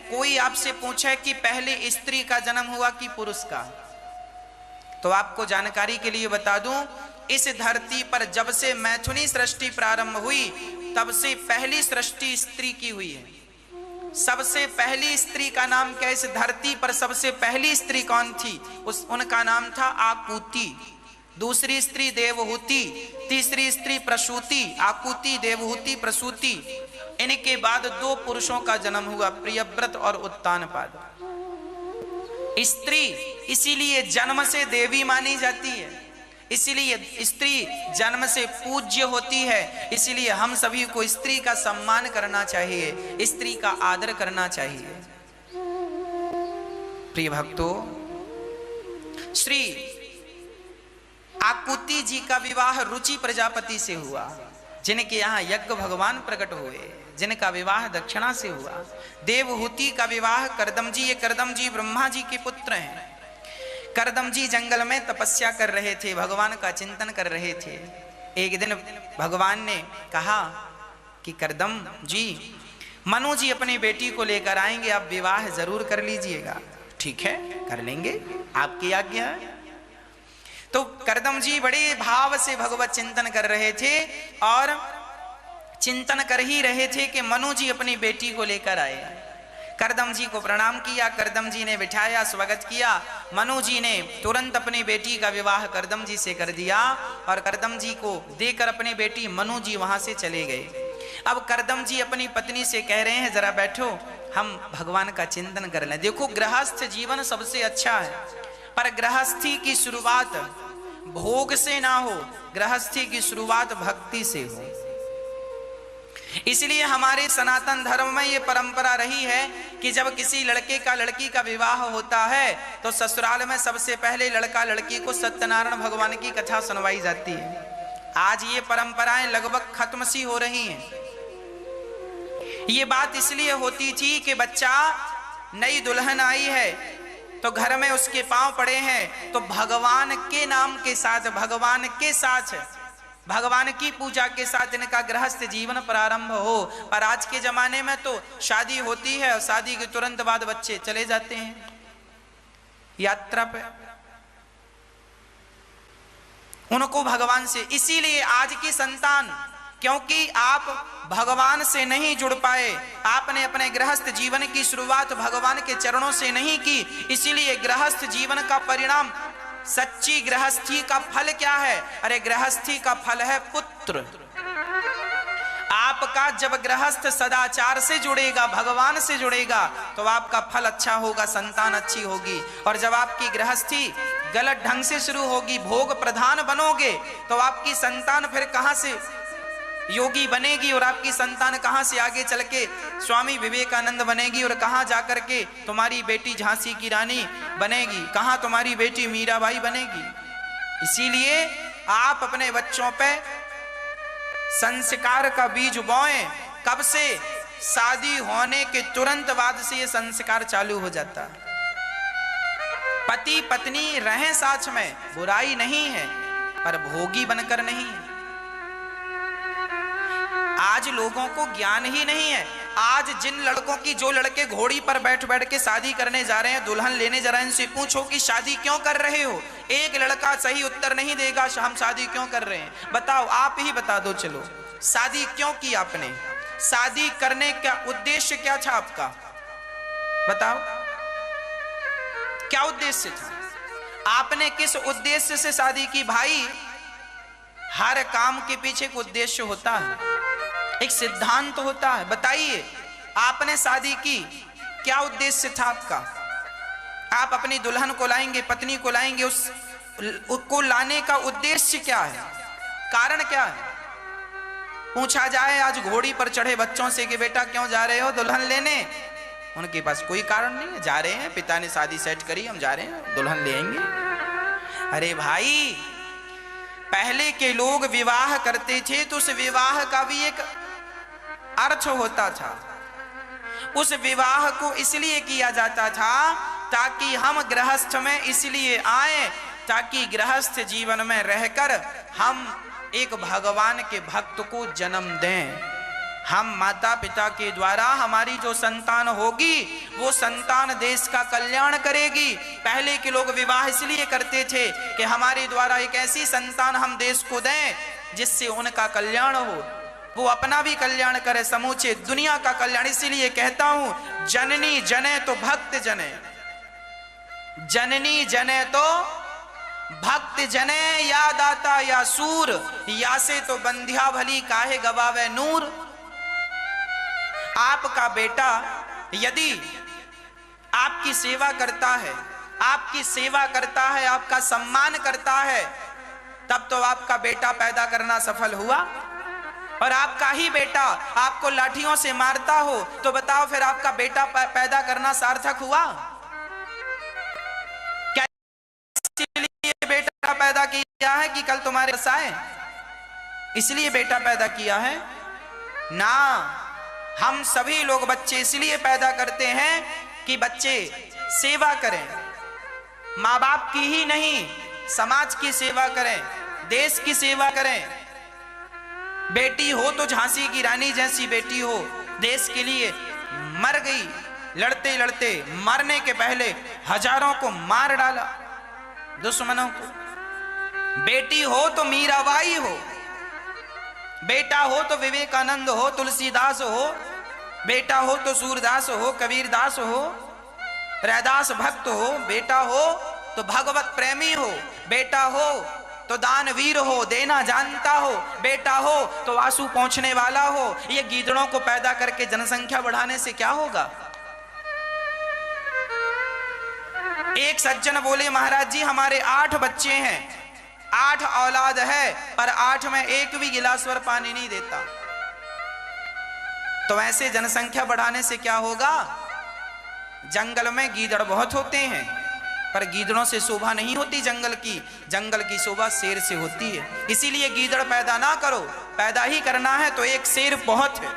कोई आपसे पूछे कि पहले स्त्री का जन्म हुआ कि पुरुष का, तो आपको जानकारी के लिए बता दूं, इस धरती पर जब से मैथुनी सृष्टि प्रारंभ हुई तब से पहली सृष्टि स्त्री की हुई है। सबसे पहली स्त्री का नाम क्या, इस धरती पर सबसे पहली स्त्री कौन थी? उनका नाम था आकुति। दूसरी स्त्री देवहूति, तीसरी स्त्री प्रसूति। आकुति, देवहूति, प्रसूति। इनके बाद 2 पुरुषों का जन्म हुआ, प्रियव्रत और उत्तानपाद। स्त्री इसीलिए जन्म से देवी मानी जाती है, इसीलिए स्त्री जन्म से पूज्य होती है। इसीलिए हम सभी को स्त्री का सम्मान करना चाहिए, स्त्री का आदर करना चाहिए। प्रिय भक्तों, श्री आकुति जी का विवाह रुचि प्रजापति से हुआ, जिनके यहाँ यज्ञ भगवान प्रकट हुए, जिनका विवाह दक्षिणा से हुआ। देवहूति का विवाह करदम जी, ये करदम जी ब्रह्मा जी के पुत्र हैं। करदम जी जंगल में तपस्या कर रहे थे, भगवान का चिंतन कर रहे थे। एक दिन भगवान ने कहा कि करदम जी, मनु जी अपनी बेटी को लेकर आएंगे, आप विवाह जरूर कर लीजिएगा। ठीक है, कर लेंगे, आपकी आज्ञा है। तो करदम जी बड़े भाव से भगवत चिंतन कर रहे थे और चिंतन कर ही रहे थे कि मनु जी अपनी बेटी को लेकर आए। करदम जी को प्रणाम किया, करदम जी ने बिठाया, स्वागत किया। मनु जी ने तुरंत अपनी बेटी का विवाह करदम जी से कर दिया और करदम जी को देकर अपनी बेटी मनु जी वहां से चले गए। अब करदम जी अपनी पत्नी से कह रहे हैं, जरा बैठो, हम भगवान का चिंतन कर लें। देखो, गृहस्थ जीवन सबसे अच्छा है, पर गृहस्थी की शुरुआत भोग से ना हो, गृहस्थी की शुरुआत भक्ति से हो। इसलिए हमारे सनातन धर्म में ये परंपरा रही है कि जब किसी लड़के का लड़की का विवाह होता है तो ससुराल में सबसे पहले लड़का लड़की को सत्यनारायण भगवान की कथा सुनवाई जाती है। आज ये परंपराएं लगभग खत्म सी हो रही हैं। ये बात इसलिए होती थी कि बच्चा, नई दुल्हन आई है तो घर में उसके पांव पड़े हैं, तो भगवान के नाम के साथ, भगवान के साथ, भगवान की पूजा के साथ इनका गृहस्थ जीवन प्रारंभ हो। पर आज के जमाने में तो शादी होती है और शादी के तुरंत बाद बच्चे चले जाते हैं यात्रा पे, उनको भगवान से। इसीलिए आज की संतान, क्योंकि आप भगवान से नहीं जुड़ पाए, आपने अपने गृहस्थ जीवन की शुरुआत भगवान के चरणों से नहीं की, इसीलिए गृहस्थ जीवन का परिणाम, सच्ची गृहस्थी का फल क्या है? अरे गृहस्थी का फल है पुत्र। आपका जब गृहस्थ सदाचार से जुड़ेगा, भगवान से जुड़ेगा, तो आपका फल अच्छा होगा, संतान अच्छी होगी। और जब आपकी गृहस्थी गलत ढंग से शुरू होगी, भोग प्रधान बनोगे, तो आपकी संतान फिर कहां से योगी बनेगी और आपकी संतान कहां से आगे चल के स्वामी विवेकानंद बनेगी और कहां जाकर के तुम्हारी बेटी झांसी की रानी बनेगी, कहां तुम्हारी बेटी मीराबाई बनेगी। इसीलिए आप अपने बच्चों पे संस्कार का बीज बोएं। कब से? शादी होने के तुरंत बाद से ये संस्कार चालू हो जाता है। पति पत्नी रहें साथ में, बुराई नहीं है, पर भोगी बनकर नहीं। आज लोगों को ज्ञान ही नहीं है। आज जिन लड़कों की, जो लड़के घोड़ी पर बैठ बैठ के शादी करने जा रहे हैं, दुल्हन लेने जा रहे हैं, इनसे पूछो कि शादी क्यों कर रहे हो, एक लड़का सही उत्तर नहीं देगा, हम शादी क्यों कर रहे हैं। बताओ, आप ही बता दो, चलो, शादी क्यों की आपने? शादी करने का उद्देश्य क्या था आपका? बताओ, क्या उद्देश्य था? आपने किस उद्देश्य से शादी की? भाई, हर काम के पीछे एक उद्देश्य होता है, एक सिद्धांत होता है। बताइए, आपने शादी की, क्या उद्देश्य था आपका? आप अपनी दुल्हन को लाएंगे, पत्नी को लाएंगे, उसको लाने का उद्देश्य क्या है, कारण क्या है? पूछा जाए आज घोड़ी पर चढ़े बच्चों से कि बेटा क्यों जा रहे हो दुल्हन लेने, उनके पास कोई कारण नहीं है, जा रहे हैं, पिता ने शादी सेट करी, हम जा रहे हैं, दुल्हन ले आएंगे। अरे भाई, पहले के लोग विवाह करते थे तो उस विवाह का भी एक अर्थ होता था। उस विवाह को इसलिए किया जाता था ताकि हम गृहस्थ में इसलिए आए, ताकि गृहस्थ जीवन में रहकर हम एक भगवान के भक्त को जन्म दें, हम माता पिता के द्वारा हमारी जो संतान होगी वो संतान देश का कल्याण करेगी। पहले के लोग विवाह इसलिए करते थे कि हमारे द्वारा एक ऐसी संतान हम देश को दें जिससे उनका कल्याण हो, वो अपना भी कल्याण करे, समूचे दुनिया का कल्याण। इसीलिए कहता हूं जननी जने तो भक्त जने, जननी जने तो भक्त जने, या दाता या सूर, या से तो बंध्या भली काहे गवावे नूर। आपका बेटा यदि आपकी सेवा करता है, आपकी सेवा करता है, आपका सम्मान करता है, तब तो आपका बेटा पैदा करना सफल हुआ। और आपका ही बेटा आपको लाठियों से मारता हो तो बताओ फिर आपका बेटा पैदा करना सार्थक हुआ क्या? इसलिए बेटा पैदा किया है कि कल तुम्हारे बसाए, इसलिए बेटा पैदा किया है ना। हम सभी लोग बच्चे इसलिए पैदा करते हैं कि बच्चे सेवा करें, माँ बाप की ही नहीं समाज की सेवा करें, देश की सेवा करें। बेटी हो तो झांसी की रानी जैसी बेटी हो, देश के लिए मर गई, लड़ते लड़ते मरने के पहले हजारों को मार डाला, दुश्मनों को। बेटी हो तो मीराबाई हो, बेटा हो तो विवेकानंद हो, तुलसीदास हो, बेटा हो तो सूरदास हो, कबीरदास हो, रैदास भक्त हो, बेटा हो तो भगवत प्रेमी हो, बेटा हो तो दानवीर हो, देना जानता हो, बेटा हो तो आंसू पहुंचने वाला हो। ये गीदड़ों को पैदा करके जनसंख्या बढ़ाने से क्या होगा? एक सज्जन बोले महाराज जी हमारे 8 बच्चे हैं, 8 औलाद है, पर 8 में एक भी गिलास भर पानी नहीं देता। तो ऐसे जनसंख्या बढ़ाने से क्या होगा? जंगल में गीदड़ बहुत होते हैं, पर गीदड़ों से शोभा नहीं होती जंगल की शोभा शेर से होती है। इसीलिए गीदड़ पैदा ना करो, पैदा ही करना है तो एक शेर बहुत है।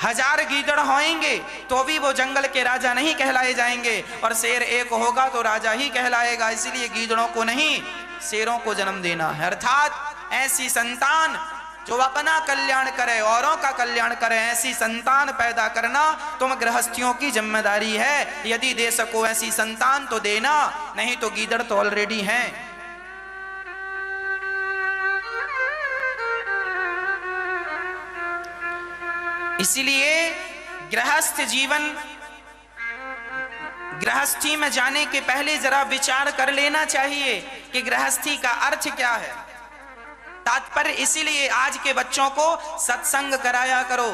1000 गीदड़ होंगे तो भी वो जंगल के राजा नहीं कहलाए जाएंगे, और शेर एक होगा तो राजा ही कहलाएगा। इसीलिए गीदड़ों को नहीं शेरों को जन्म देना है। अर्थात ऐसी संतान जो अपना कल्याण करे, औरों का कल्याण करे, ऐसी संतान पैदा करना तुम गृहस्थियों की जिम्मेदारी है। यदि दे सको ऐसी संतान तो देना, नहीं तो गीदड़ तो ऑलरेडी हैं। इसलिए गृहस्थ जीवन, गृहस्थी में जाने के पहले जरा विचार कर लेना चाहिए कि गृहस्थी का अर्थ क्या है। तात्पर्य इसीलिए आज के बच्चों को सत्संग कराया करो,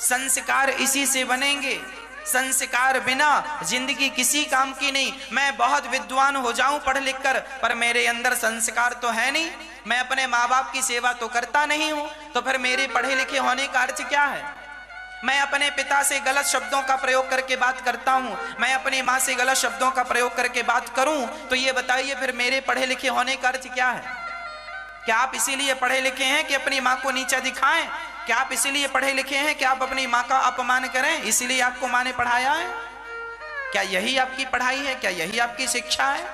संस्कार इसी से बनेंगे। संस्कार बिना जिंदगी किसी काम की नहीं। मैं बहुत विद्वान हो जाऊं पढ़ लिख कर, पर मेरे अंदर संस्कार तो है नहीं, मैं अपने माँ बाप की सेवा तो करता नहीं हूं, तो फिर मेरे पढ़े लिखे होने का अर्थ क्या है? मैं अपने पिता से गलत शब्दों का प्रयोग करके बात करता हूं, मैं अपनी माँ से गलत शब्दों का प्रयोग करके बात करूं, तो ये बताइए फिर मेरे पढ़े लिखे होने का अर्थ क्या है? क्या आप इसीलिए पढ़े लिखे हैं कि अपनी माँ को नीचा दिखाएं? क्या आप इसीलिए पढ़े लिखे हैं कि आप अपनी माँ का अपमान करें? इसीलिए आपको माँ ने पढ़ाया है? क्या यही आपकी पढ़ाई है? क्या यही आपकी शिक्षा है?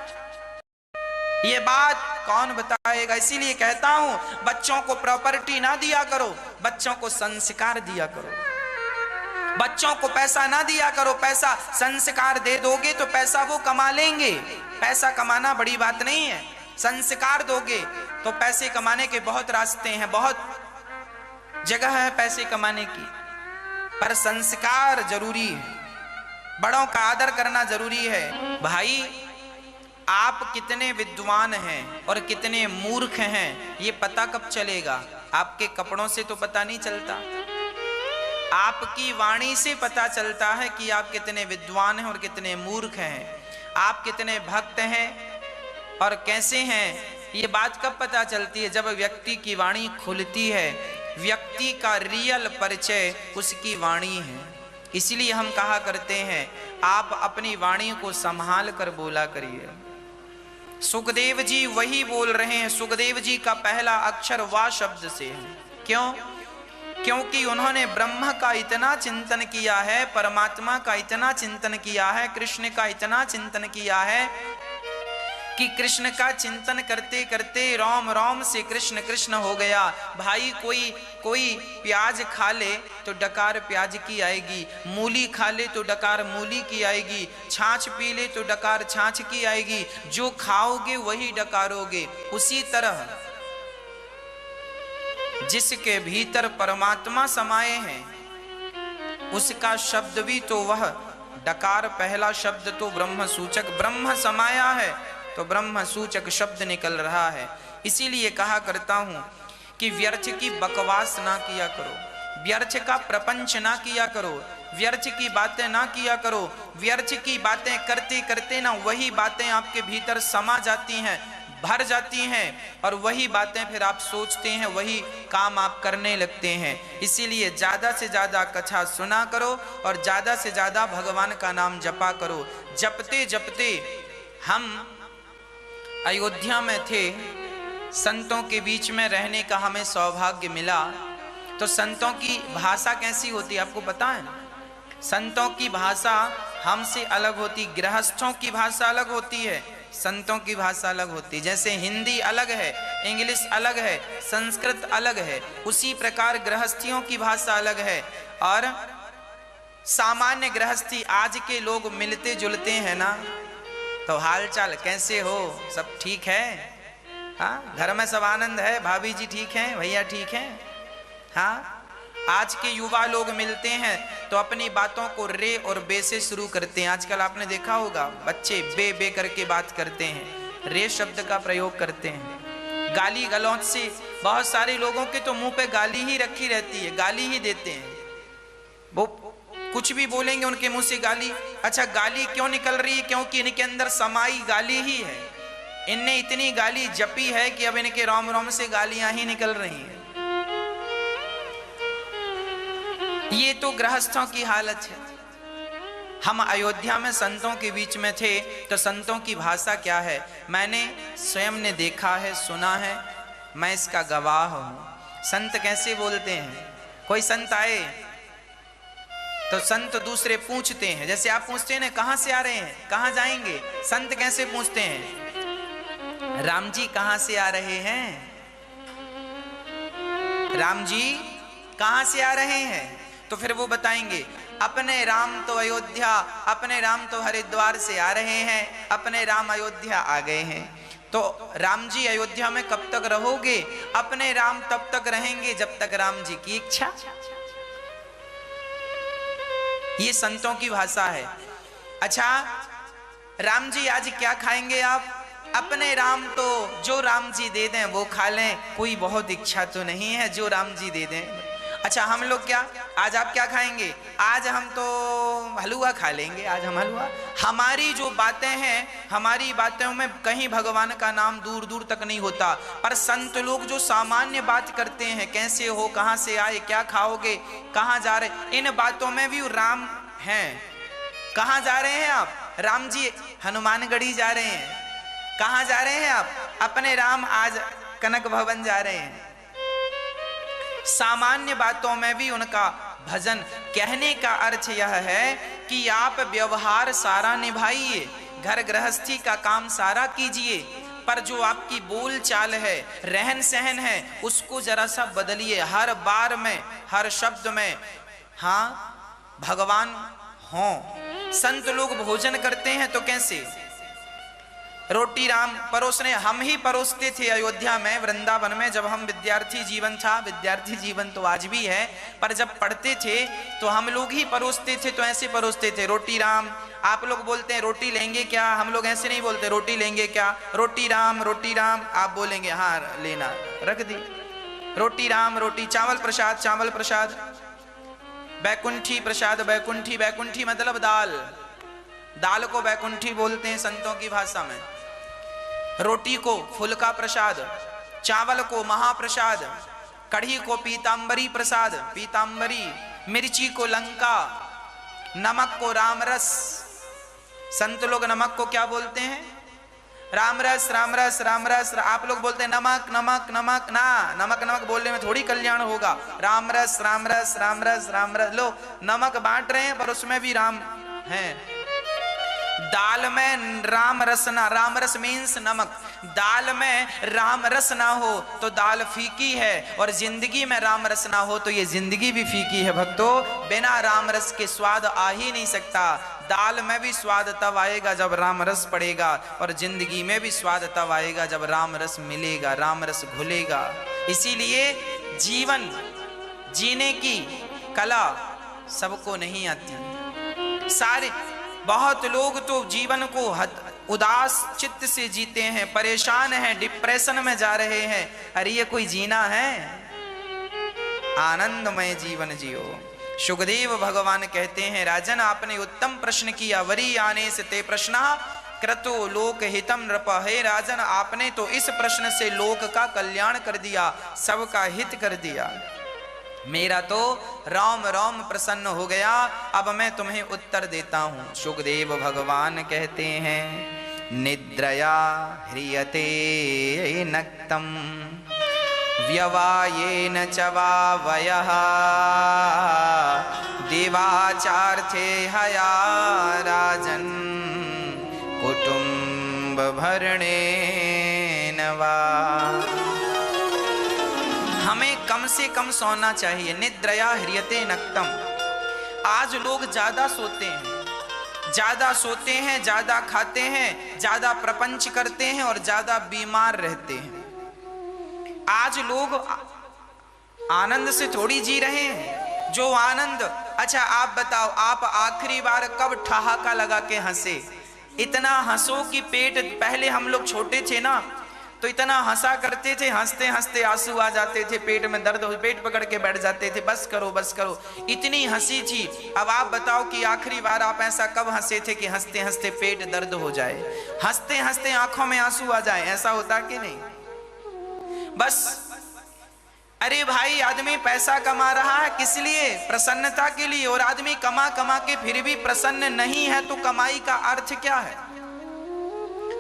ये बात कौन बताएगा? इसीलिए कहता हूं बच्चों को प्रॉपर्टी ना दिया करो, बच्चों को संस्कार दिया करो। बच्चों को पैसा ना दिया करो, पैसा संस्कार दे दोगे तो पैसा वो कमा लेंगे। पैसा कमाना बड़ी बात नहीं है, संस्कार दोगे तो पैसे कमाने के बहुत रास्ते हैं, बहुत जगह है पैसे कमाने की, पर संस्कार जरूरी है। बड़ों का आदर करना जरूरी है। भाई आप कितने विद्वान हैं और कितने मूर्ख हैं ये पता कब चलेगा? आपके कपड़ों से तो पता नहीं चलता, आपकी वाणी से पता चलता है कि आप कितने विद्वान हैं और कितने मूर्ख हैं। आप कितने भक्त हैं और कैसे हैं ये बात कब पता चलती है? जब व्यक्ति की वाणी खुलती है। व्यक्ति का रियल परिचय उसकी वाणी है। इसलिए हम कहा करते हैं आप अपनी वाणी को संभाल कर बोला करिए। सुखदेव जी वही बोल रहे हैं, सुखदेव जी का पहला अक्षर वा शब्द से है। क्यों? क्योंकि उन्होंने ब्रह्म का इतना चिंतन किया है, परमात्मा का इतना चिंतन किया है, कृष्ण का इतना चिंतन किया है कि कृष्ण का चिंतन करते करते रोम रोम से कृष्ण कृष्ण हो गया। भाई कोई प्याज खा ले तो डकार प्याज की आएगी, मूली खा ले तो डकार मूली की आएगी, छाछ पी ले तो डकार छाछ की आएगी। जो खाओगे वही डकारोगे। उसी तरह जिसके भीतर परमात्मा समाये हैं उसका शब्द भी तो वह डकार, पहला शब्द तो ब्रह्म सूचक, ब्रह्म समाया है तो ब्रह्म सूचक शब्द निकल रहा है। इसीलिए कहा करता हूं कि व्यर्थ की बकवास ना किया करो, व्यर्थ का प्रपंच ना किया करो, व्यर्थ की बातें ना किया करो। व्यर्थ की बातें करते करते ना वही बातें आपके भीतर समा जाती हैं, भर जाती हैं, और वही बातें फिर आप सोचते हैं, वही काम आप करने लगते हैं। इसीलिए ज्यादा से ज्यादा कथा सुना करो और ज्यादा से ज्यादा भगवान का नाम जपा करो। जपते जपते हम अयोध्या में थे, संतों के बीच में रहने का हमें सौभाग्य मिला। तो संतों की भाषा कैसी होती है आपको पता है? संतों की भाषा हमसे अलग होती, गृहस्थों की भाषा अलग होती है, संतों की भाषा अलग होती है। जैसे हिंदी अलग है, इंग्लिश अलग है, संस्कृत अलग है, उसी प्रकार गृहस्थियों की भाषा अलग है। और सामान्य गृहस्थी, आज के लोग मिलते जुलते हैं ना, तो हाल चाल कैसे हो, सब ठीक है? हाँ, घर में सब आनंद है, भाभी जी ठीक हैं, भैया ठीक हैं? हाँ, आज के युवा लोग मिलते हैं तो अपनी बातों को रे और बे से शुरू करते हैं। आजकल आपने देखा होगा बच्चे बे बे करके बात करते हैं, रे शब्द का प्रयोग करते हैं। गाली गलौज से बहुत सारे लोगों के तो मुंह पे गाली ही रखी रहती है, गाली ही देते हैं। वो कुछ भी बोलेंगे उनके मुंह से गाली। अच्छा, गाली क्यों निकल रही है? क्योंकि इनके अंदर समाई गाली ही है। इनने इतनी गाली जपी है कि अब इनके रोम रोम से गालियां ही निकल रही हैं। ये तो गृहस्थों की हालत है। हम अयोध्या में संतों के बीच में थे तो संतों की भाषा क्या है मैंने स्वयं ने देखा है, सुना है, मैं इसका गवाह हूं। संत कैसे बोलते हैं? कोई संत आए तो संत दूसरे पूछते हैं, जैसे आप पूछते हैं ना कहां से आ रहे हैं, कहां जाएंगे, संत कैसे पूछते हैं? राम जी कहां से आ रहे हैं? राम जी कहां से आ रहे हैं? तो फिर वो बताएंगे अपने राम तो अयोध्या, अपने राम तो हरिद्वार से आ रहे हैं, अपने राम अयोध्या आ गए हैं। तो राम जी अयोध्या में कब तक रहोगे? अपने राम तब तक रहेंगे जब तक राम जी की इच्छा। ये संतों की भाषा है। अच्छा, राम जी आज क्या खाएंगे आप? अपने राम तो जो राम जी दे दें वो खा लें, कोई बहुत इच्छा तो नहीं है, जो राम जी दे दें। अच्छा, हम लोग क्या, आज आप क्या खाएंगे? आज हम तो हलवा खा लेंगे, आज हम हलवा। हमारी जो बातें हैं, हमारी बातों में कहीं भगवान का नाम दूर दूर तक नहीं होता। पर संत लोग जो सामान्य बात करते हैं, कैसे हो, कहां से आए, क्या खाओगे, कहां जा रहे, इन बातों में भी राम हैं। कहां जा रहे हैं आप? राम जी हनुमानगढ़ी जा रहे हैं। कहां जा रहे हैं आप? अपने राम आज कनक भवन जा रहे हैं। सामान्य बातों में भी उनका भजन। कहने का अर्थ यह है कि आप व्यवहार सारा निभाइए, घर गृहस्थी का काम सारा कीजिए, पर जो आपकी बोल चाल है, रहन सहन है, उसको जरा सा बदलिए। हर बार में, हर शब्द में हाँ भगवान हों। संत लोग भोजन करते हैं तो कैसे? रोटी राम परोसने, हम ही परोसते थे अयोध्या में, वृंदावन में, जब हम विद्यार्थी जीवन था। विद्यार्थी जीवन तो आज भी है, पर जब पढ़ते थे तो हम लोग ही परोसते थे। तो ऐसे परोसते थे, रोटी राम। आप लोग बोलते हैं रोटी लेंगे क्या? हम लोग ऐसे नहीं बोलते, रोटी लेंगे क्या? रोटी राम, रोटी राम। आप बोलेंगे हाँ लेना, रख दी। रोटी राम, रोटी, चावल प्रसाद, चावल प्रसाद, बैकुंठी प्रसाद, बैकुंठी, बैकुंठी मतलब दाल, दाल को बैकुंठी बोलते हैं संतों की भाषा में। रोटी को फुल्का प्रसाद, चावल को महाप्रसाद, कढ़ी को पीतांबरी प्रसाद, पीतांबरी, मिर्ची को लंका, नमक को रामरस। संत लोग नमक को क्या बोलते हैं? रामरस, रामरस, रामरस। आप लोग बोलते हैं नमक, नमक, नमक। ना, नमक नमक बोलने में थोड़ी कल्याण होगा। रामरस, रामरस, रामरस, रामरस। लो, नमक बांट रहे हैं पर उसमें भी राम है। दाल में राम रस ना, राम रस मीन्स नमक, दाल में राम रस ना हो तो दाल फीकी है, और जिंदगी में राम रस ना हो तो ये जिंदगी भी फीकी है। भक्तों, बिना राम रस के स्वाद आ ही नहीं सकता। दाल में भी स्वाद तब आएगा जब राम रस पड़ेगा, और जिंदगी में भी स्वाद तब आएगा जब राम रस मिलेगा, राम रस घुलेगा। इसीलिए जीवन जीने की कला सबको नहीं आती। सारे बहुत लोग तो जीवन को उदास चित्त से जीते हैं, परेशान हैं, डिप्रेशन में जा रहे हैं। अरे ये कोई जीना है? आनंदमय जीवन जियो। सुखदेव भगवान कहते हैं, राजन आपने उत्तम प्रश्न किया। वरी आने से ते प्रश्न क्रतो लोक हितम नृप। हे राजन, आपने तो इस प्रश्न से लोक का कल्याण कर दिया, सबका हित कर दिया। मेरा तो राम राम प्रसन्न हो गया। अब मैं तुम्हें उत्तर देता हूं। सुखदेव भगवान कहते हैं, निद्रया ह्रियते नक्तम व्यवायेन च वावयः देवाचार्थे हया राजन कुटुंब भरणेन वा। हमें कम से कम सोना चाहिए। निद्रया ह्रियते नक्तम। आज लोग ज्यादा सोते हैं, ज्यादा सोते हैं, ज्यादा खाते हैं, ज्यादा प्रपंच करते हैं और ज्यादा बीमार रहते हैं। आज लोग आनंद से थोड़ी जी रहे हैं। जो आनंद, अच्छा आप बताओ, आप आखिरी बार कब ठहाका लगा के हंसे? इतना हंसो कि पेट, पहले हम लोग छोटे थे ना तो इतना हंसा करते थे, हंसते हंसते आंसू आ जाते थे, पेट में दर्द हो, पेट पकड़ के बैठ जाते थे, बस करो बस करो, इतनी हंसी थी। अब आप बताओ कि आखिरी बार आप ऐसा कब हंसे थे कि हंसते हंसते पेट दर्द हो जाए, हंसते हंसते आंखों में आंसू आ जाए? ऐसा होता कि नहीं? बस अरे भाई, आदमी पैसा कमा रहा है किस लिए? प्रसन्नता के लिए। और आदमी कमा कमा के फिर भी प्रसन्न नहीं है तो कमाई का अर्थ क्या है?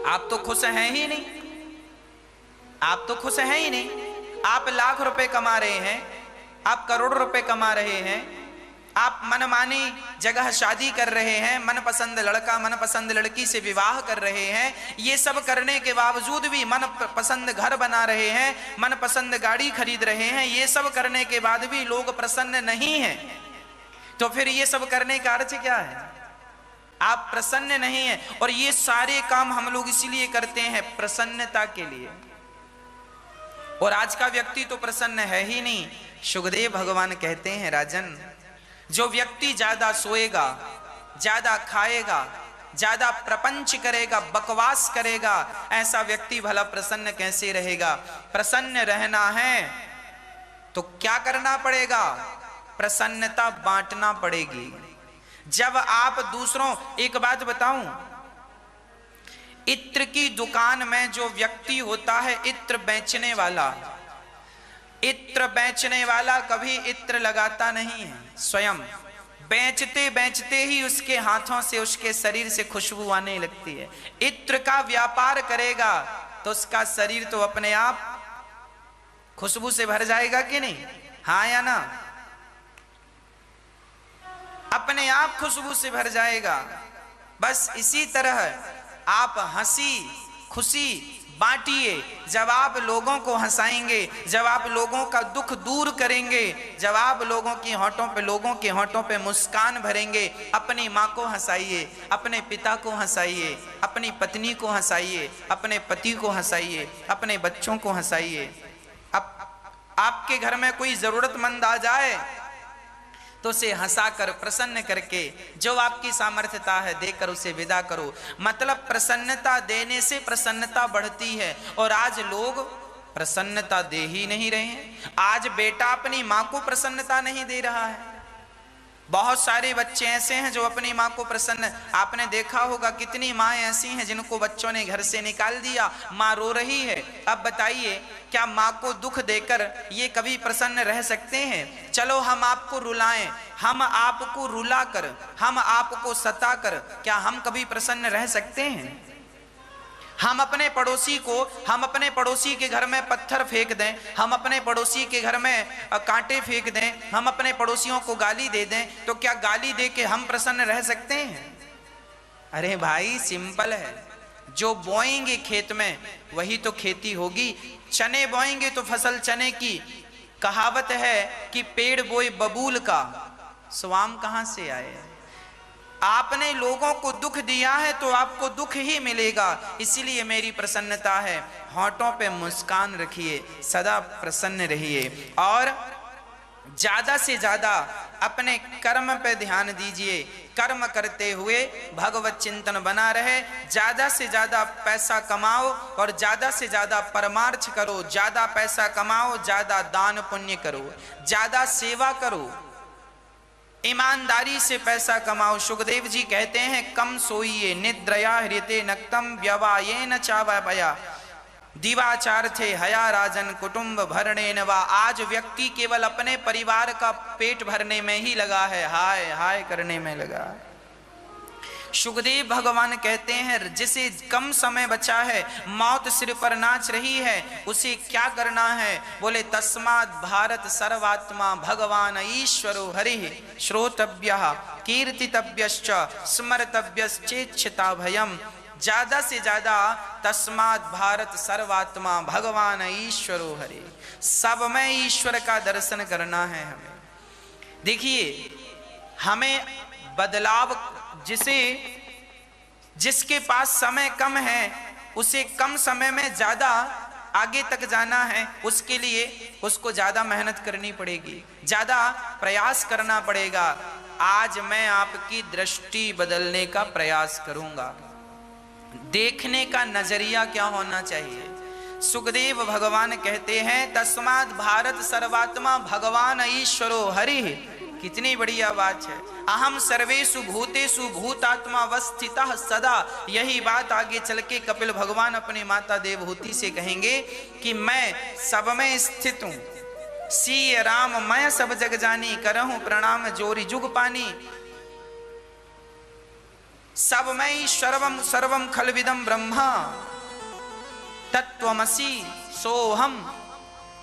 आप तो खुश हैं ही नहीं, आप तो खुश हैं ही नहीं। आप लाख रुपए कमा रहे हैं, आप करोड़ रुपए कमा रहे हैं, आप मनमानी जगह शादी कर रहे हैं, मनपसंद लड़का मनपसंद लड़की से विवाह कर रहे हैं, ये सब करने के बावजूद भी मन पसंद घर बना रहे हैं, मनपसंद गाड़ी खरीद रहे हैं, ये सब करने के बाद भी लोग प्रसन्न नहीं हैं। तो फिर ये सब करने का अर्थ क्या है? आप प्रसन्न नहीं हैं। और ये सारे काम हम लोग इसलिए करते हैं प्रसन्नता के लिए। और आज का व्यक्ति तो प्रसन्न है ही नहीं। सुखदेव भगवान कहते हैं, राजन, जो व्यक्ति ज्यादा सोएगा, ज्यादा खाएगा, ज्यादा प्रपंच करेगा, बकवास करेगा, ऐसा व्यक्ति भला प्रसन्न कैसे रहेगा? प्रसन्न रहना है तो क्या करना पड़ेगा? प्रसन्नता बांटना पड़ेगी। जब आप दूसरों, एक बात बताऊं, इत्र की दुकान में जो व्यक्ति होता है, इत्र बेचने वाला, इत्र बेचने वाला कभी इत्र लगाता नहीं है। स्वयं बेचते बेचते ही उसके हाथों से, उसके शरीर से खुशबू आने लगती है। इत्र का व्यापार करेगा तो उसका शरीर तो अपने आप खुशबू से भर जाएगा कि नहीं? हाँ या ना? अपने आप खुशबू से भर जाएगा। बस इसी तरह आप हंसी खुशी बांटिए। जब आप लोगों को हंसाएंगे, जब आप लोगों का दुख दूर करेंगे, जब आप लोगों के होठों पे मुस्कान भरेंगे, अपनी माँ को हंसाइए, अपने पिता को हंसाइए, अपनी पत्नी को हंसाइए, अपने पति को हंसाइए, अपने बच्चों को हंसाइए। आपके घर में कोई जरूरतमंद आ जाए तो उसे हंसाकर, प्रसन्न करके, जो आपकी सामर्थ्यता है देकर उसे विदा करो। मतलब प्रसन्नता देने से प्रसन्नता बढ़ती है। और आज लोग प्रसन्नता दे ही नहीं रहे हैं। आज बेटा अपनी माँ को प्रसन्नता नहीं दे रहा है। बहुत सारे बच्चे ऐसे हैं जो अपनी माँ को प्रसन्न, आपने देखा होगा कितनी माँ ऐसी हैं जिनको बच्चों ने घर से निकाल दिया, माँ रो रही है। अब बताइए, क्या माँ को दुख देकर ये कभी प्रसन्न रह सकते हैं? चलो हम आपको रुलाएं, हम आपको रुला कर, हम आपको सता कर, क्या हम कभी प्रसन्न रह सकते हैं? हम अपने पड़ोसी के घर में पत्थर फेंक दें, हम अपने पड़ोसी के घर में कांटे फेंक दें, हम अपने पड़ोसियों को गाली दे दें, तो क्या गाली दे के हम प्रसन्न रह सकते हैं? अरे भाई सिंपल है, जो बोएंगे खेत में वही तो खेती होगी। चने बोएंगे तो फसल चने की। कहावत है कि पेड़ बोए बबूल का, स्वाम कहां से आए। आपने लोगों को दुख दिया है तो आपको दुख ही मिलेगा। इसीलिए मेरी प्रसन्नता है, होंठों पे मुस्कान रखिए, सदा प्रसन्न रहिए और ज्यादा से ज्यादा अपने कर्म पे ध्यान दीजिए। कर्म करते हुए भगवत चिंतन बना रहे। ज्यादा से ज्यादा पैसा कमाओ और ज्यादा से ज्यादा परमार्थ करो। ज्यादा पैसा कमाओ, ज्यादा दान पुण्य करो, ज्यादा सेवा करो, ईमानदारी से पैसा कमाओ। सुखदेव जी कहते हैं कम सोइए निद्रया हृते नक्तम व्यवायेन चावया दिवाचार थे हया राजन कुटुंब भरने नवा। आज व्यक्ति केवल अपने परिवार का पेट भरने में ही लगा है, हाय हाय करने में लगा। सुखदेव भगवान कहते हैं जिसे कम समय बचा है, मौत सिर पर नाच रही है, उसे क्या करना है। बोले तस्मात् भारत सर्वात्मा भगवान ईश्वरो हरिः श्रोतव्यः कीर्तितव्यश्च स्मर्तव्यश्चेच्छिता भयम्। ज्यादा से ज्यादा तस्मात् भारत सर्वात्मा भगवान ईश्वरो हरि, सब में ईश्वर का दर्शन करना है हमें। देखिए हमें बदलाव, जिसके पास समय कम है उसे कम समय में ज्यादा आगे तक जाना है, उसके लिए उसको ज्यादा मेहनत करनी पड़ेगी, ज्यादा प्रयास करना पड़ेगा। आज मैं आपकी दृष्टि बदलने का प्रयास करूंगा। देखने का नजरिया क्या होना चाहिए। सुखदेव भगवान कहते हैं तस्मात् भारत सर्वात्मा भगवान ईश्वरो हरिः। कितनी बढ़िया बात है। अहम सर्वेषु भूतेषु भूतात्मा वस्थितः सदा। यही बात आगे चल के कपिल भगवान अपने माता देवहूति से कहेंगे कि मैं सब में स्थित हूं। सीय राम मैं सब जग जानी, करहूं प्रणाम जोरी जुग पानी। सब में सर्वम सर्वम खलविदम ब्रह्मा तत्वमसि सोहम।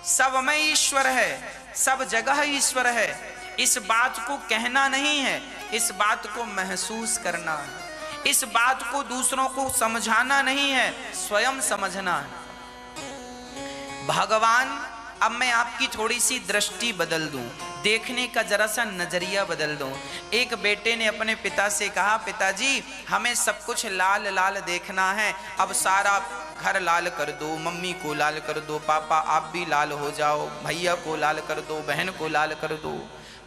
सब में ईश्वर है, सब जगह ईश्वर है। इस बात को कहना नहीं है, इस बात को महसूस करना है। इस बात को दूसरों को समझाना नहीं है, स्वयं समझना है। भगवान, अब मैं आपकी थोड़ी सी दृष्टि बदल दूं, देखने का जरा सा नजरिया बदल दूं। एक बेटे ने अपने पिता से कहा पिताजी हमें सब कुछ लाल लाल देखना है, अब सारा घर लाल कर दो, मम्मी को लाल कर दो, पापा आप भी लाल हो जाओ, भैया को लाल कर दो, बहन को लाल कर दो,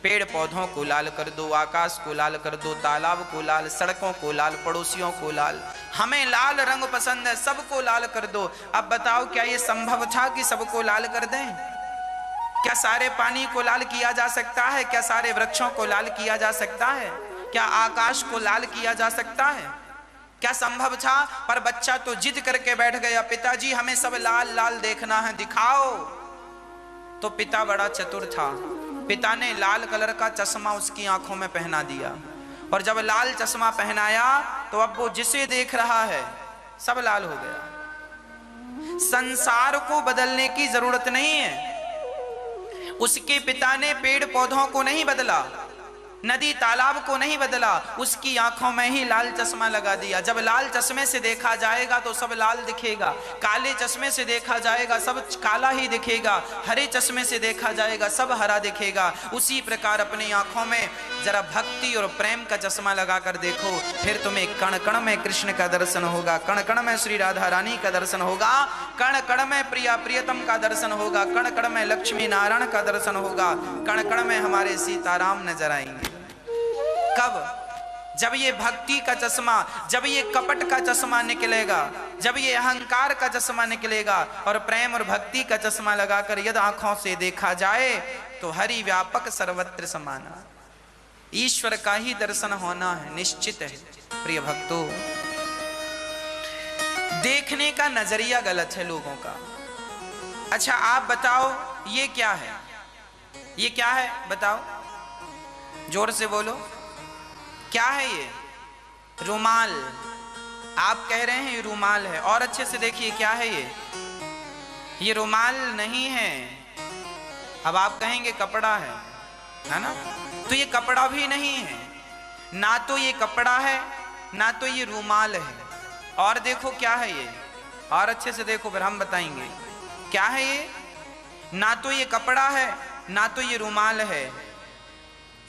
पेड़ पौधों को लाल कर दो, आकाश को लाल कर दो, तालाब को लाल, सड़कों को लाल, पड़ोसियों को लाल। हमें लाल रंग पसंद है, सबको लाल कर दो। अब बताओ क्या ये संभव था कि सबको लाल कर दें? क्या सारे पानी को लाल किया जा सकता है? क्या सारे वृक्षों को लाल किया जा सकता है? क्या आकाश को लाल किया जा सकता है? क्या संभव था? पर बच्चा तो जिद करके बैठ गया, पिताजी हमें सब लाल लाल देखना है, दिखाओ। तो पिता बड़ा चतुर था, पिता ने लाल कलर का चश्मा उसकी आंखों में पहना दिया। और जब लाल चश्मा पहनाया तो अब वो जिसे देख रहा है सब लाल हो गया। संसार को बदलने की जरूरत नहीं है। उसके पिता ने पेड़ पौधों को नहीं बदला, नदी तालाब को नहीं बदला, उसकी आंखों में ही लाल चश्मा लगा दिया। जब लाल चश्मे से देखा जाएगा तो सब लाल दिखेगा, काले चश्मे से देखा जाएगा सब काला ही दिखेगा, हरे चश्मे से देखा जाएगा सब हरा दिखेगा। उसी प्रकार अपनी आंखों में जरा भक्ति और प्रेम का चश्मा लगा कर देखो, फिर तुम्हें कण कण में कृष्ण का दर्शन होगा, कण कण में श्री राधा रानी का दर्शन होगा, कण कण में प्रिया प्रियतम का दर्शन होगा, कण कण में लक्ष्मी नारायण का दर्शन होगा, कण कण में हमारे सीताराम नजर आएंगे। कब? जब ये भक्ति का चश्मा, जब ये कपट का चश्मा निकलेगा, जब ये अहंकार का चश्मा निकलेगा और प्रेम और भक्ति का चश्मा लगाकर यदि आंखों से देखा जाए तो हरि व्यापक सर्वत्र समाना, ईश्वर का ही दर्शन होना है, निश्चित है। प्रिय भक्तों, देखने का नजरिया गलत है लोगों का। अच्छा आप बताओ ये क्या है? ये क्या है बताओ, जोर से बोलो, क्या है ये? रुमाल। आप कह रहे हैं ये रुमाल है, और अच्छे से देखिए क्या है ये? ये रुमाल नहीं है। अब आप कहेंगे कपड़ा है ना? तो ये कपड़ा भी नहीं है, ना तो ये कपड़ा है ना तो ये रूमाल है, और देखो क्या है ये, और अच्छे से देखो फिर हम बताएंगे क्या है ये। ना तो ये कपड़ा है, ना तो ये रूमाल है।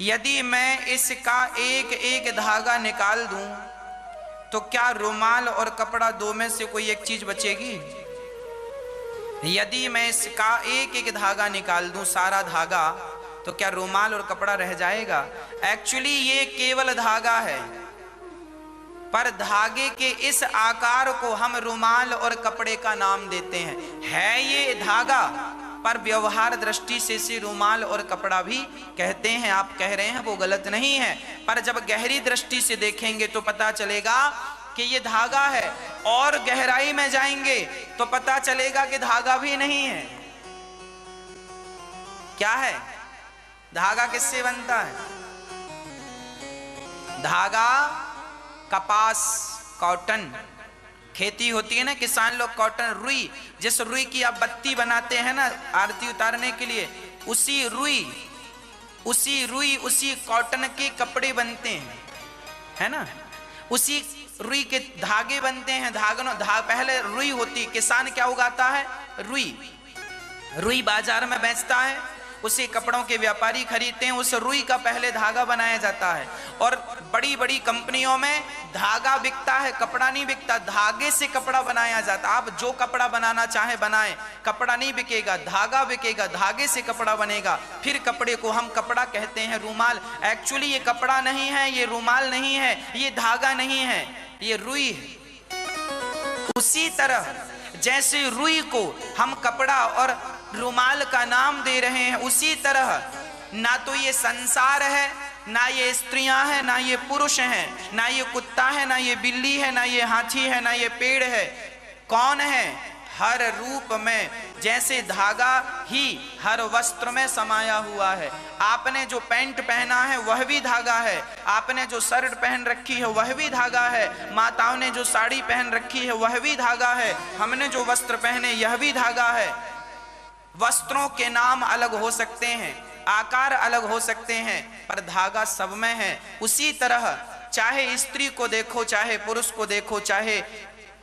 यदि मैं इसका एक एक धागा निकाल दूं तो क्या रूमाल और कपड़ा दो में से कोई एक चीज बचेगी? यदि मैं इसका एक एक धागा निकाल दूं, सारा धागा, तो क्या रूमाल और कपड़ा रह जाएगा? एक्चुअली ये केवल धागा है, पर धागे के इस आकार को हम रूमाल और कपड़े का नाम देते हैं। है ये धागा, पर व्यवहार दृष्टि से इसे रूमाल और कपड़ा भी कहते हैं। आप कह रहे हैं वो गलत नहीं है, पर जब गहरी दृष्टि से देखेंगे तो पता चलेगा कि ये धागा है, और गहराई में जाएंगे तो पता चलेगा कि धागा भी नहीं है। क्या है? धागा किससे बनता है? धागा कपास, कॉटन, खेती होती है ना, किसान लोग कॉटन, रुई, जिस रुई की आप बत्ती बनाते हैं ना आरती उतारने के लिए, उसी रुई उसी कॉटन के कपड़े बनते हैं, है ना। उसी रुई के धागे बनते हैं। पहले रुई होती, किसान क्या उगाता है? रुई बाजार में बेचता है, उसे कपड़ों के व्यापारी खरीदते हैं, उस रुई का पहले धागा बनाया जाता है। और बड़ी बड़ी कंपनियों में धागा बिकता है, कपड़ा नहीं बिकता, धागे से कपड़ा बनाया जाता। आप जो कपड़ा बनाना चाहे बनाएं, कपड़ा नहीं बिकेगा, धागा बिकेगा, धागे से कपड़ा बनेगा। फिर कपड़े को हम कपड़ा कहते हैं, रूमाल। एक्चुअली ये कपड़ा नहीं है, ये रूमाल नहीं है, ये धागा नहीं है, ये रुई है। उसी तरह जैसे रुई को हम कपड़ा और रूमाल का नाम दे रहे हैं, उसी तरह ना तो ये संसार है, ना ये स्त्रियां हैं, ना ये पुरुष हैं, ना ये कुत्ता है, ना ये बिल्ली है, ना ये हाथी है, ना ये पेड़ है। कौन है? हर रूप में जैसे धागा ही हर वस्त्र में समाया हुआ है। आपने जो पैंट पहना है वह भी धागा है, आपने जो शर्ट पहन रखी है वह भी धागा है, माताओं ने जो साड़ी पहन रखी है वह भी धागा है, हमने जो वस्त्र पहने यह भी धागा है। वस्त्रों के नाम अलग हो सकते हैं, आकार अलग हो सकते हैं, पर धागा सब में है। उसी तरह चाहे स्त्री को देखो, चाहे पुरुष को देखो, चाहे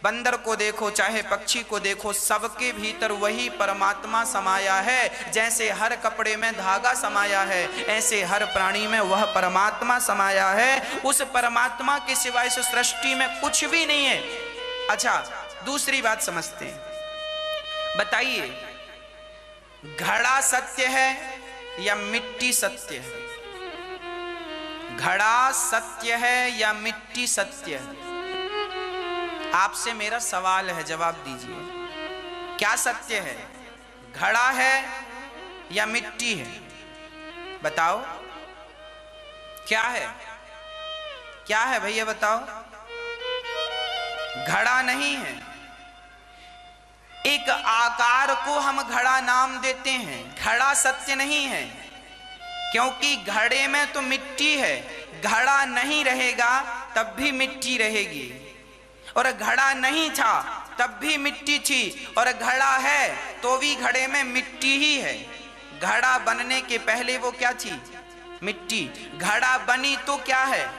बंदर को देखो, चाहे पक्षी को देखो, सबके भीतर वही परमात्मा समाया है। जैसे हर कपड़े में धागा समाया है, ऐसे हर प्राणी में वह परमात्मा समाया है। उस परमात्मा के सिवाय इस सृष्टि में कुछ भी नहीं है। अच्छा, दूसरी बात समझते हैं। बताइए, घड़ा सत्य है या मिट्टी सत्य है? घड़ा सत्य है या मिट्टी सत्य है? आपसे मेरा सवाल है, जवाब दीजिए। क्या सत्य है? घड़ा है या मिट्टी है? बताओ, क्या है? क्या है भैया बताओ? घड़ा नहीं है। एक आकार को हम घड़ा नाम देते हैं, घड़ा सत्य नहीं है, क्योंकि घड़े में तो मिट्टी है। घड़ा नहीं रहेगा तब भी मिट्टी रहेगी, और घड़ा नहीं था तब भी मिट्टी थी, और घड़ा है तो भी घड़े में मिट्टी ही है। घड़ा बनने के पहले वो क्या थी? मिट्टी। घड़ा बनी तो क्या है?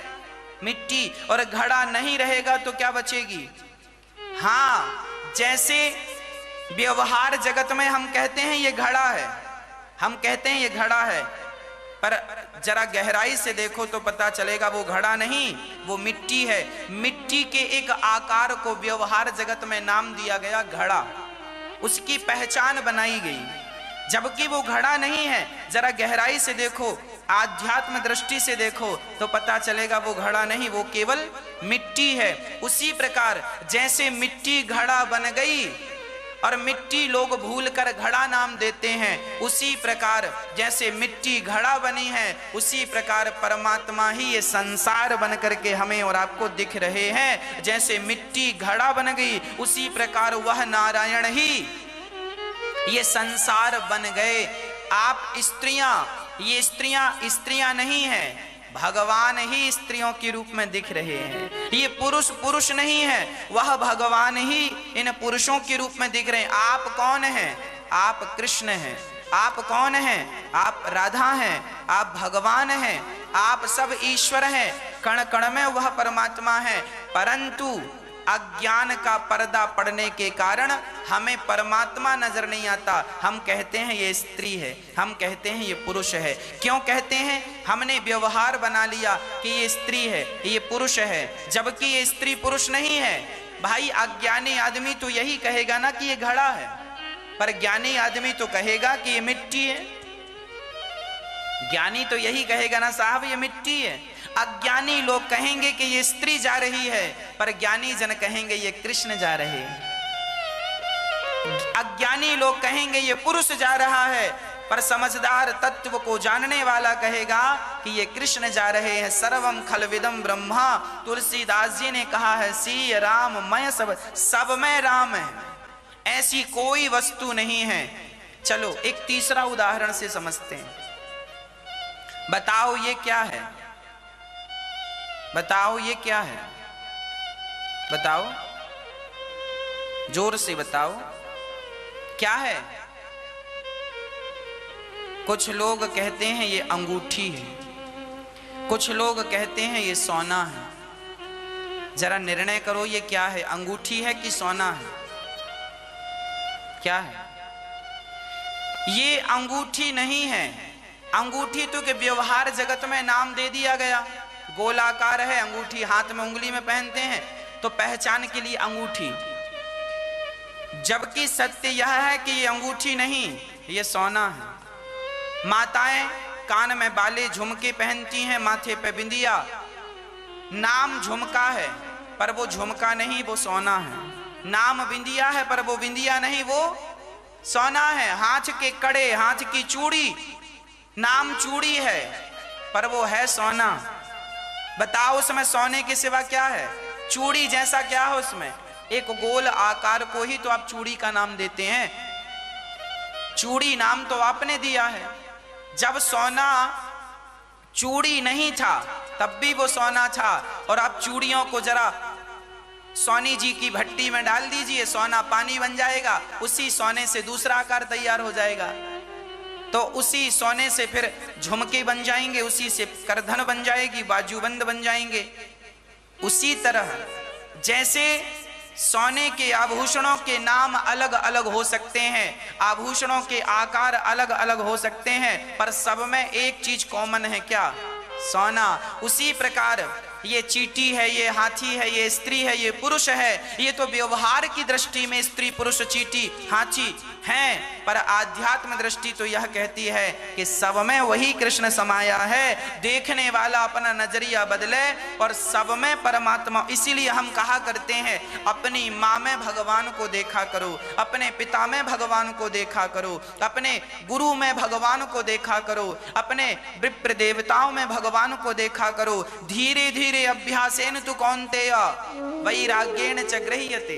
मिट्टी। और घड़ा नहीं रहेगा तो क्या बचेगी? हाँ, जैसे व्यवहार जगत में हम कहते हैं ये घड़ा है, हम कहते हैं ये घड़ा है, पर जरा गहराई से देखो तो पता चलेगा वो घड़ा नहीं, वो मिट्टी है। मिट्टी के एक आकार को व्यवहार जगत में नाम दिया गया घड़ा, उसकी पहचान बनाई गई, जबकि वो घड़ा नहीं है। जरा गहराई से देखो, आध्यात्म दृष्टि से देखो तो पता चलेगा वो घड़ा नहीं, वो केवल मिट्टी है। उसी प्रकार जैसे मिट्टी घड़ा बन गई और मिट्टी लोग भूलकर घड़ा नाम देते हैं, उसी प्रकार जैसे मिट्टी घड़ा बनी है, उसी प्रकार परमात्मा ही ये संसार बन करके हमें और आपको दिख रहे हैं। जैसे मिट्टी घड़ा बन गई, उसी प्रकार वह नारायण ही ये संसार बन गए। आप स्त्रियां, ये स्त्रियां नहीं हैं, भगवान ही स्त्रियों के रूप में दिख रहे हैं। ये पुरुष नहीं है, वह भगवान ही इन पुरुषों के रूप में दिख रहे हैं। आप कौन हैं? आप कृष्ण हैं। आप कौन हैं? आप राधा हैं। आप भगवान हैं। आप सब ईश्वर हैं। कण कण में वह परमात्मा है, परंतु अज्ञान का पर्दा पड़ने के कारण हमें परमात्मा नजर नहीं आता। हम कहते हैं ये स्त्री है, हम कहते हैं ये पुरुष है। क्यों कहते हैं? हमने व्यवहार बना लिया कि ये स्त्री है, ये पुरुष है, जबकि ये स्त्री पुरुष नहीं है। भाई अज्ञानी आदमी तो यही कहेगा ना कि ये घड़ा है, पर ज्ञानी आदमी तो कहेगा कि ये मिट्टी है। ज्ञानी तो यही कहेगा ना साहब ये मिट्टी है। अज्ञानी लोग कहेंगे कि ये स्त्री जा रही है, पर ज्ञानी जन कहेंगे ये कृष्ण जा रहे हैं। अज्ञानी लोग कहेंगे ये पुरुष जा रहा है, पर समझदार तत्व को जानने वाला कहेगा कि ये कृष्ण जा रहे हैं। सर्वम खलविदम ब्रह्मा, तुलसीदास जी ने कहा है सी राम मैं सब में राम है, ऐसी कोई वस्तु नहीं है। चलो एक तीसरा उदाहरण से समझते हैं। बताओ ये क्या है? बताओ ये क्या है? बताओ, जोर से बताओ क्या है? कुछ लोग कहते हैं ये अंगूठी है, कुछ लोग कहते हैं ये सोना है। जरा निर्णय करो ये क्या है, अंगूठी है कि सोना है? क्या है? ये अंगूठी नहीं है। अंगूठी तो के व्यवहार जगत में नाम दे दिया गया। गोलाकार है अंगूठी, हाथ में उंगली में पहनते हैं तो पहचान के लिए अंगूठी, जबकि सत्य यह है कि ये अंगूठी नहीं, ये सोना है। माताएं कान में बाले झुमके पहनती हैं, माथे पे बिंदिया, नाम झुमका है पर वो झुमका नहीं, वो सोना है। नाम बिंदिया है पर वो बिंदिया नहीं, वो सोना है। हाथ के कड़े, हाथ की चूड़ी, नाम चूड़ी है पर वो है सोना। बताओ उसमें सोने के सिवा क्या है? चूड़ी जैसा क्या है उसमें? एक गोल आकार को ही तो आप चूड़ी का नाम देते हैं। चूड़ी नाम तो आपने दिया है। जब सोना चूड़ी नहीं था तब भी वो सोना था, और आप चूड़ियों को जरा सोनी जी की भट्टी में डाल दीजिए, सोना पानी बन जाएगा, उसी सोने से दूसरा आकार तैयार हो जाएगा। तो उसी सोने से फिर झुमके बन जाएंगे, उसी से करधन बन जाएगी, बाजूबंद बन जाएंगे। उसी तरह जैसे सोने के आभूषणों के नाम अलग अलग हो सकते हैं, आभूषणों के आकार अलग अलग हो सकते हैं, पर सब में एक चीज कॉमन है, क्या? सोना। उसी प्रकार ये चींटी है, ये हाथी है, ये स्त्री है, ये पुरुष है। ये तो व्यवहार की दृष्टि में स्त्री पुरुष चींटी हाथी हैं, पर आध्यात्म दृष्टि तो यह कहती है कि सब में वही कृष्ण समाया है। देखने वाला अपना नजरिया बदले और सब में परमात्मा। इसीलिए हम कहा करते हैं अपनी माँ में भगवान को देखा करो, अपने पिता में भगवान को देखा करो, अपने गुरु में भगवान को देखा करो, अपने विप्र देवताओं में भगवान को देखा करो। धीरे धीरे अभ्यासेन तु कौन्तेय वैराग्येण च गृह्यते।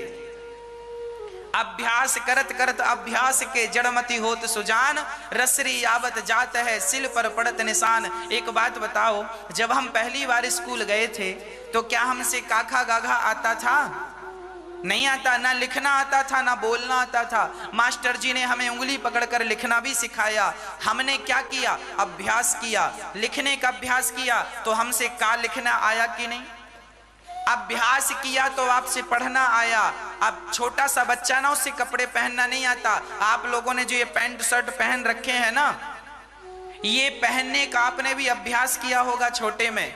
अभ्यास करत करत अभ्यास के जड़मति होत सुजान, रसरी यावत जात है सिल पर पड़त निशान। एक बात बताओ, जब हम पहली बार स्कूल गए थे तो क्या हमसे काखा गाघा आता था? नहीं आता। ना लिखना आता था, ना बोलना आता था। मास्टर जी ने हमें उंगली पकड़कर लिखना भी सिखाया। हमने क्या किया? अभ्यास किया, लिखने का अभ्यास किया। तो हमसे का लिखना आया कि नहीं? अभ्यास किया तो आपसे पढ़ना आया। अब छोटा सा बच्चा ना, उससे कपड़े पहनना नहीं आता। आप लोगों ने जो ये पैंट शर्ट पहन रखे हैं ना, ये पहनने का आपने भी अभ्यास किया होगा छोटे में,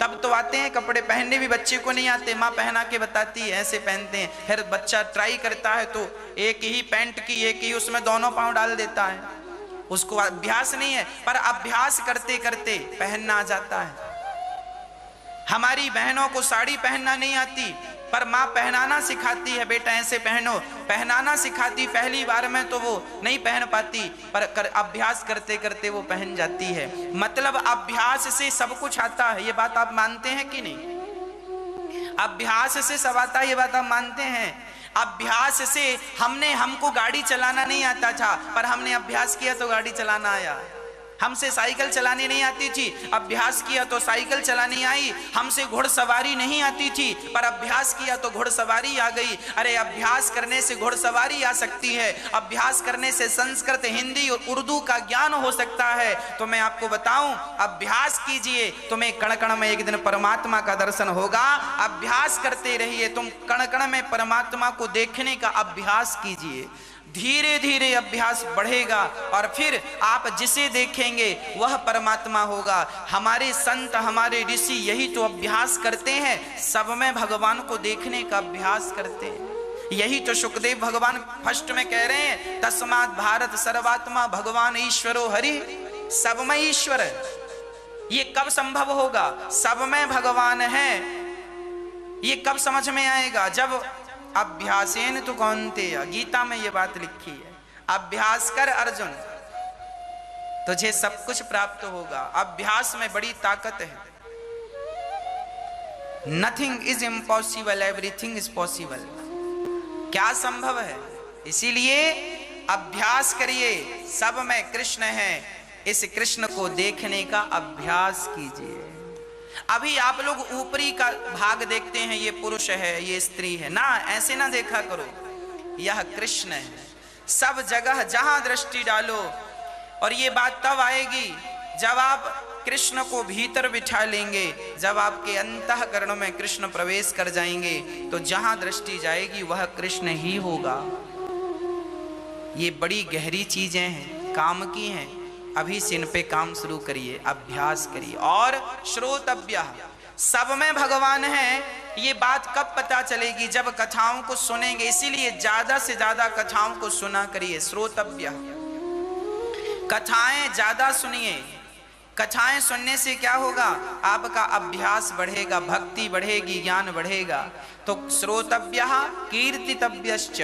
तब तो आते हैं कपड़े पहनने भी। बच्चे को नहीं आते, माँ पहना के बताती है ऐसे पहनते हैं। फिर बच्चा ट्राई करता है तो एक ही पैंट की एक ही उसमें दोनों पाँव डाल देता है। उसको अभ्यास नहीं है, पर अभ्यास करते करते पहनना आ जाता है। हमारी बहनों को साड़ी पहनना नहीं आती, पर माँ पहनाना सिखाती है, बेटा ऐसे पहनो, पहनाना सिखाती। पहली बार में तो वो नहीं पहन पाती, पर अभ्यास करते करते वो पहन जाती है। मतलब अभ्यास से सब कुछ आता है। ये बात आप मानते हैं कि नहीं? अभ्यास से सब आता है, ये बात आप मानते हैं? अभ्यास से हमको गाड़ी चलाना नहीं आता था, पर हमने अभ्यास किया तो गाड़ी चलाना आया। हमसे साइकिल चलानी नहीं आती थी, अभ्यास किया तो साइकिल चलानी आई। हमसे घुड़सवारी नहीं आती थी, पर अभ्यास किया तो घुड़सवारी आ गई। अरे अभ्यास करने से घुड़सवारी आ सकती है, अभ्यास करने से संस्कृत, हिंदी और उर्दू का ज्ञान हो सकता है। तो मैं आपको बताऊं, अभ्यास कीजिए, तुम्हें कण कण में एक दिन परमात्मा का दर्शन होगा। अभ्यास करते रहिए, तुम कण कण में परमात्मा को देखने का अभ्यास कीजिए। धीरे धीरे अभ्यास बढ़ेगा और फिर आप जिसे देखेंगे वह परमात्मा होगा। हमारे संत, हमारे ऋषि यही तो अभ्यास करते हैं, सब में भगवान को देखने का अभ्यास करते हैं। यही तो सुखदेव भगवान फर्स्ट में कह रहे हैं, तस्मात् भारत सर्वात्मा भगवान ईश्वरो हरि, सब में ईश्वर है। ये कब संभव होगा? सब में भगवान है। ये कब समझ में आएगा? जब अभ्यासेन तु कौन्तेय, गीता में ये बात लिखी है, अभ्यास कर अर्जुन, तुझे सब कुछ प्राप्त होगा। अभ्यास में बड़ी ताकत है। Nothing is impossible, everything is possible. क्या संभव है? इसीलिए अभ्यास करिए, सब में कृष्ण है, इस कृष्ण को देखने का अभ्यास कीजिए। अभी आप लोग ऊपरी का भाग देखते हैं, ये पुरुष है, ये स्त्री है, ना ऐसे ना देखा करो, यह कृष्ण है। सब जगह जहां दृष्टि डालो, और ये बात तब आएगी जब आप कृष्ण को भीतर बिठा लेंगे, जब आपके अंतःकरण में कृष्ण प्रवेश कर जाएंगे, तो जहां दृष्टि जाएगी वह कृष्ण ही होगा। ये बड़ी गहरी चीजें हैं, काम की हैं। अभी से इन पे काम शुरू करिए, अभ्यास करिए। और श्रोतव्य, सब में भगवान है, ये बात कब पता चलेगी? जब कथाओं को सुनेंगे। इसीलिए ज्यादा से ज्यादा कथाओं को सुना करिए। श्रोतव्य, कथाएं ज्यादा सुनिए। कथाएं सुनने से क्या होगा? आपका अभ्यास बढ़ेगा, भक्ति बढ़ेगी, ज्ञान बढ़ेगा। तो श्रोतव्य कीर्तितव्यश्च,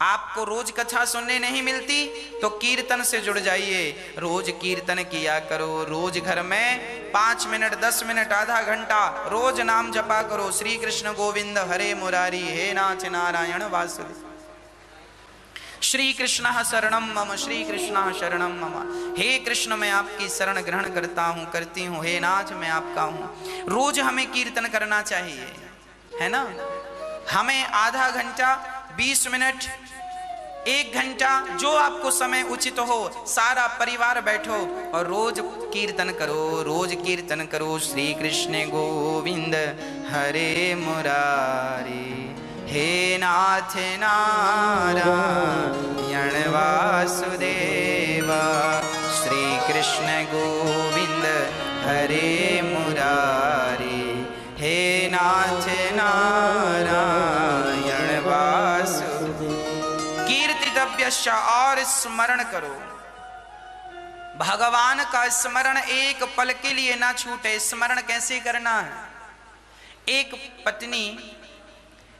आपको रोज कथा सुनने नहीं मिलती तो कीर्तन से जुड़ जाइए। रोज कीर्तन किया करो, रोज घर में 5 मिनट, 10 मिनट, आधा घंटा रोज नाम जपा करो। श्री कृष्ण गोविंद हरे मुरारी, हे नाथ नारायण वासुदेव। श्री कृष्ण शरणम मम, श्री कृष्ण शरणम मम। हे कृष्ण, मैं आपकी शरण ग्रहण करता हूँ, करती हूँ। हे नाथ, मैं आपका हूँ। रोज हमें कीर्तन करना चाहिए, है ना? हमें आधा घंटा, 20 मिनट, 1 घंटा, जो आपको समय उचित हो, सारा परिवार बैठो और रोज कीर्तन करो, रोज कीर्तन करो। श्री कृष्ण गोविंद हरे मुरारी, हे नाथ नारायण वासुदेवा। श्री कृष्ण गोविंद हरे मुरारी, हे नाथ नारायण वासुदेवा। कीर्तितव्यश्च, और स्मरण करो। भगवान का स्मरण एक पल के लिए ना छूटे। स्मरण कैसे करना है? एक पत्नी,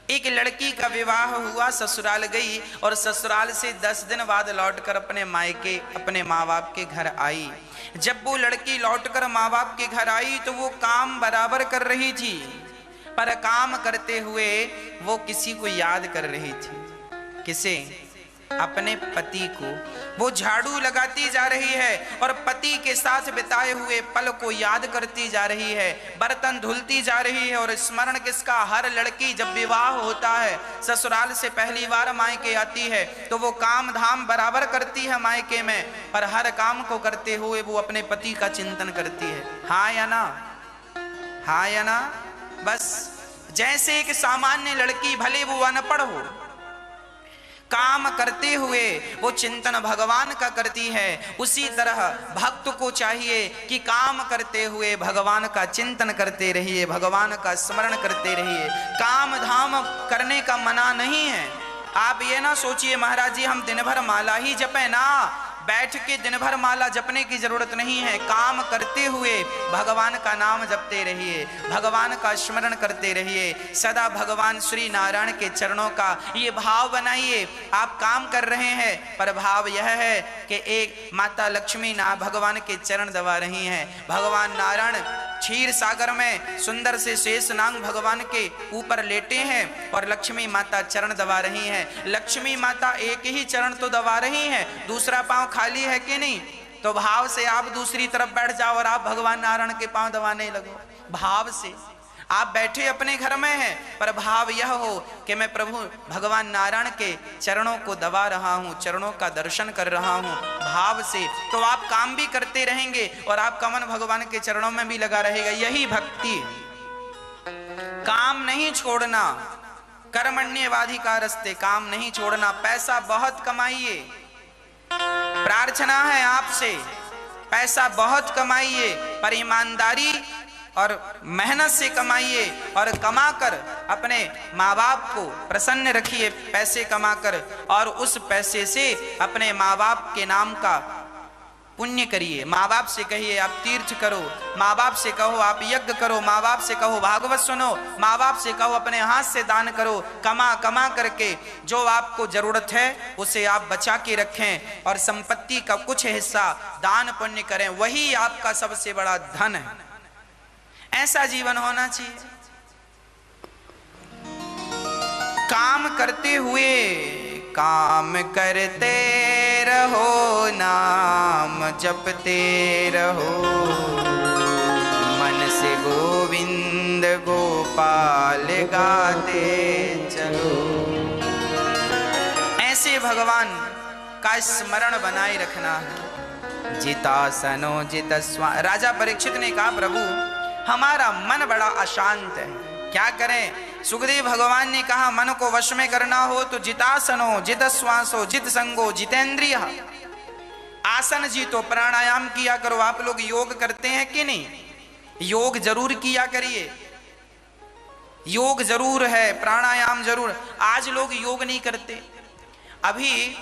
एक लड़की का विवाह हुआ, ससुराल गई और ससुराल से 10 दिन बाद लौटकर अपने मायके, अपने माँ बाप के घर आई। जब वो लड़की लौटकर माँ बाप के घर आई तो वो काम बराबर कर रही थी, पर काम करते हुए वो किसी को याद कर रही थी। किसे? अपने पति को। वो झाड़ू लगाती जा रही है और पति के साथ बिताए हुए पल को याद करती जा रही है, बर्तन धुलती जा रही है। और स्मरण किसका? हर लड़की जब विवाह होता है, ससुराल से पहली बार मायके आती है, तो वो काम धाम बराबर करती है मायके में, पर हर काम को करते हुए वो अपने पति का चिंतन करती है। हाँ या ना? हाँ या ना? बस जैसे एक सामान्य लड़की, भले वो अनपढ़ हो, काम करते हुए वो चिंतन भगवान का करती है, उसी तरह भक्त को चाहिए कि काम करते हुए भगवान का चिंतन करते रहिए, भगवान का स्मरण करते रहिए। काम धाम करने का मना नहीं है। आप ये ना सोचिए महाराज जी हम दिन भर माला ही जपें, ना, बैठ के दिन भर माला जपने की जरूरत नहीं है। काम करते हुए भगवान का नाम जपते रहिए, भगवान का स्मरण करते रहिए। सदा भगवान श्री नारायण के चरणों का ये भाव बनाइए। आप काम कर रहे हैं पर भाव यह है कि एक माता लक्ष्मी ना भगवान के चरण दबा रही हैं। भगवान नारायण क्षीर सागर में सुंदर से शेष नाग भगवान के ऊपर लेटे हैं और लक्ष्मी माता चरण दबा रही हैं। लक्ष्मी माता एक ही चरण तो दबा रही हैं, दूसरा पांव खाली है कि नहीं? तो भाव से आप दूसरी तरफ बैठ जाओ और आप भगवान नारायण के पांव दबाने लगो। भाव से आप बैठे अपने घर में हैं, पर भाव यह हो कि मैं प्रभु भगवान नारायण के चरणों को दबा रहा हूं, चरणों का दर्शन कर रहा हूं भाव से, तो आप काम भी करते रहेंगे और आपका मन भगवान के चरणों में भी लगा रहेगा। यही भक्ति। काम नहीं छोड़ना, कर्मण्येवाधिकारस्ते, काम नहीं छोड़ना। पैसा बहुत कमाइए, प्रार्थना है आपसे, पैसा बहुत कमाइए, पर ईमानदारी और मेहनत से कमाइए और कमाकर अपने माँ बाप को प्रसन्न रखिए पैसे कमाकर, और उस पैसे से अपने माँ बाप के नाम का पुण्य करिए। माँ बाप से कहिए आप तीर्थ करो, माँ बाप से कहो आप यज्ञ करो, माँ बाप से कहो भागवत सुनो, माँ बाप से कहो अपने हाथ से दान करो। कमा कमा करके जो आपको जरूरत है उसे आप बचा के रखें और संपत्ति का कुछ हिस्सा दान पुण्य करें, वही आपका सबसे बड़ा धन है। ऐसा जीवन होना चाहिए। काम करते हुए काम करते रहो, नाम जपते रहो, मन से गोविंद गोपाल गाते चलो। ऐसे भगवान का स्मरण बनाए रखना है। जितासनो जितस्वा। राजा परीक्षित ने कहा प्रभु हमारा मन बड़ा अशांत है, क्या करें? सुखदेव भगवान ने कहा मन को वश में करना हो तो जितासनो जित श्वासो जित संगो जितेंद्रिय। आसन जीतो, प्राणायाम किया करो। आप लोग योग करते हैं कि नहीं? योग जरूर किया करिए, योग जरूर है, प्राणायाम जरूर। आज लोग योग नहीं करते। अभी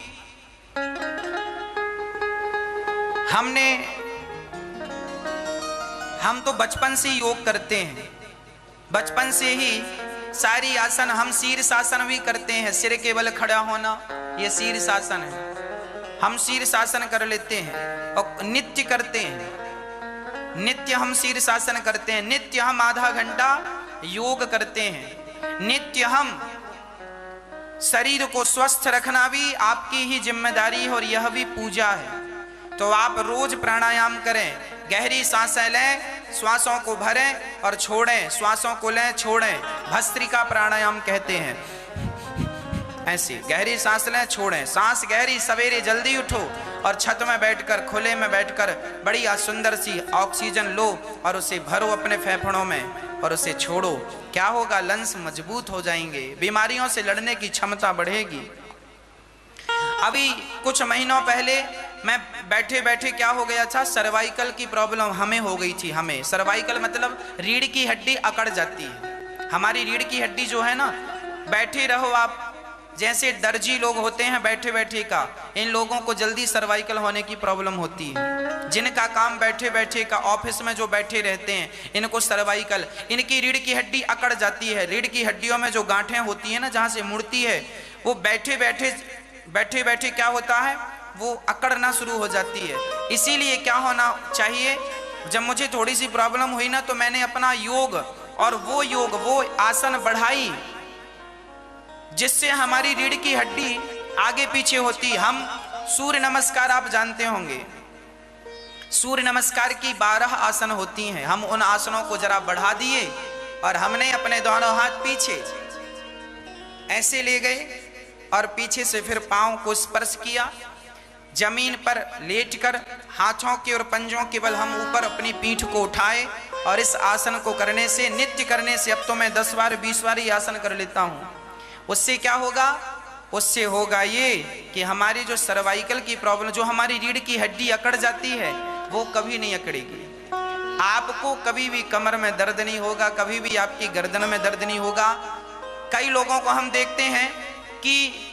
हम तो बचपन से योग करते हैं, बचपन से ही सारी आसन। हम शीर्षासन भी करते हैं, सिर के बल खड़ा होना, ये शीर्षासन है। हम शीर्षासन कर लेते हैं और नित्य करते हैं। नित्य हम शीर्षासन करते हैं, नित्य हम आधा घंटा योग करते हैं। नित्य हम शरीर को स्वस्थ रखना भी आपकी ही जिम्मेदारी है और यह भी पूजा है। तो आप रोज प्राणायाम करें, गहरी सांसें लें, श्वासों को भरें और छोड़ें, श्वासों को लें छोड़ें, भस्त्रिका प्राणायाम कहते हैं। ऐसी गहरी सांस लें छोड़ें, सांस गहरी, सवेरे जल्दी उठो और छत में बैठकर, खुले में बैठकर बढ़िया सुंदर सी ऑक्सीजन लो और उसे भरो अपने फेफड़ों में और उसे छोड़ो। क्या होगा? लंग्स मजबूत हो जाएंगे, बीमारियों से लड़ने की क्षमता बढ़ेगी। अभी कुछ महीनों पहले मैं बैठे बैठे क्या हो गया था, सर्वाइकल की प्रॉब्लम हमें हो गई थी। हमें सर्वाइकल मतलब रीढ़ की हड्डी अकड़ जाती है। हमारी रीढ़ की हड्डी जो है ना, बैठे रहो आप, जैसे दर्जी लोग होते हैं बैठे बैठे का, इन लोगों को जल्दी सर्वाइकल होने की प्रॉब्लम होती है। जिनका काम बैठे बैठे का, ऑफिस में जो बैठे रहते हैं, इनको सर्वाइकल, इनकी रीढ़ की हड्डी अकड़ जाती है। रीढ़ की हड्डियों में जो गांठें होती है ना, जहाँ से मुड़ती है, वो बैठे बैठे क्या होता है, वो अकड़ना शुरू हो जाती है। इसीलिए क्या होना चाहिए, जब मुझे थोड़ी सी प्रॉब्लम हुई ना, तो मैंने अपना योग और वो आसन बढ़ाई जिससे हमारी रीढ़ की हड्डी आगे पीछे होती। हम सूर्य नमस्कार आप जानते होंगे, सूर्य नमस्कार की 12 आसन होती हैं। हम उन आसनों को जरा बढ़ा दिए और हमने अपने दोनों हाथ पीछे ऐसे ले गए और पीछे से फिर पांव को स्पर्श किया। जमीन पर लेटकर हाथों के और पंजों के बल हम ऊपर अपनी पीठ को उठाए और इस आसन को करने से, नित्य करने से, अब तो मैं 10 बार 20 बार ये आसन कर लेता हूँ। उससे क्या होगा? उससे होगा ये कि हमारी जो सर्वाइकल की प्रॉब्लम, जो हमारी रीढ़ की हड्डी अकड़ जाती है, वो कभी नहीं अकड़ेगी। आपको कभी भी कमर में दर्द नहीं होगा, कभी भी आपकी गर्दन में दर्द नहीं होगा। कई लोगों को हम देखते हैं कि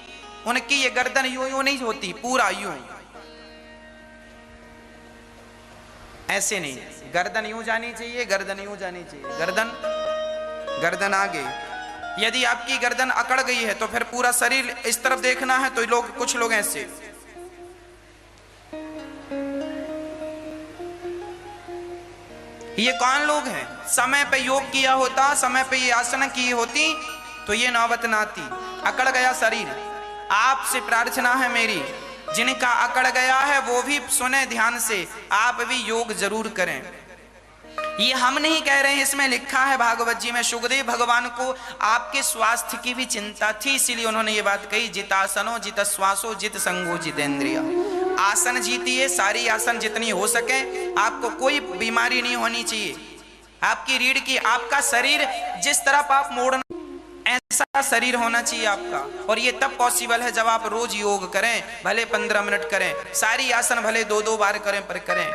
उनकी ये गर्दन यूं नहीं होती, पूरा यूं, ऐसे नहीं, गर्दन यूं जानी चाहिए, गर्दन यूं जानी चाहिए, गर्दन आगे। यदि आपकी गर्दन अकड़ गई है तो फिर पूरा शरीर इस तरफ देखना है, तो कुछ लोग ऐसे। ये कौन लोग हैं? समय पे योग किया होता, समय पे ये आसन की होती तो ये नौबत ना आती। अकड़ गया शरीर। आपसे प्रार्थना है मेरी, जिनका अकड़ गया है वो भी सुने ध्यान से, आप भी योग जरूर करें। ये हम नहीं कह रहे हैं, इसमें लिखा है भागवत जी में, सुखदेव भगवान को आपके स्वास्थ्य की भी चिंता थी, इसीलिए उन्होंने ये बात कही, जितासनो जित श्वासो जित संगो जितेंद्रिय। आसन जीतिए, सारी आसन जितनी हो सके, आपको कोई बीमारी नहीं होनी चाहिए। आपकी रीढ़ की, आपका शरीर जिस तरफ आप मोड़ना, ऐसा शरीर होना चाहिए आपका। और ये तब पॉसिबल है जब आप रोज योग करें, भले 15 मिनट करें, सारी आसन भले 2-2 बार करें, पर करें।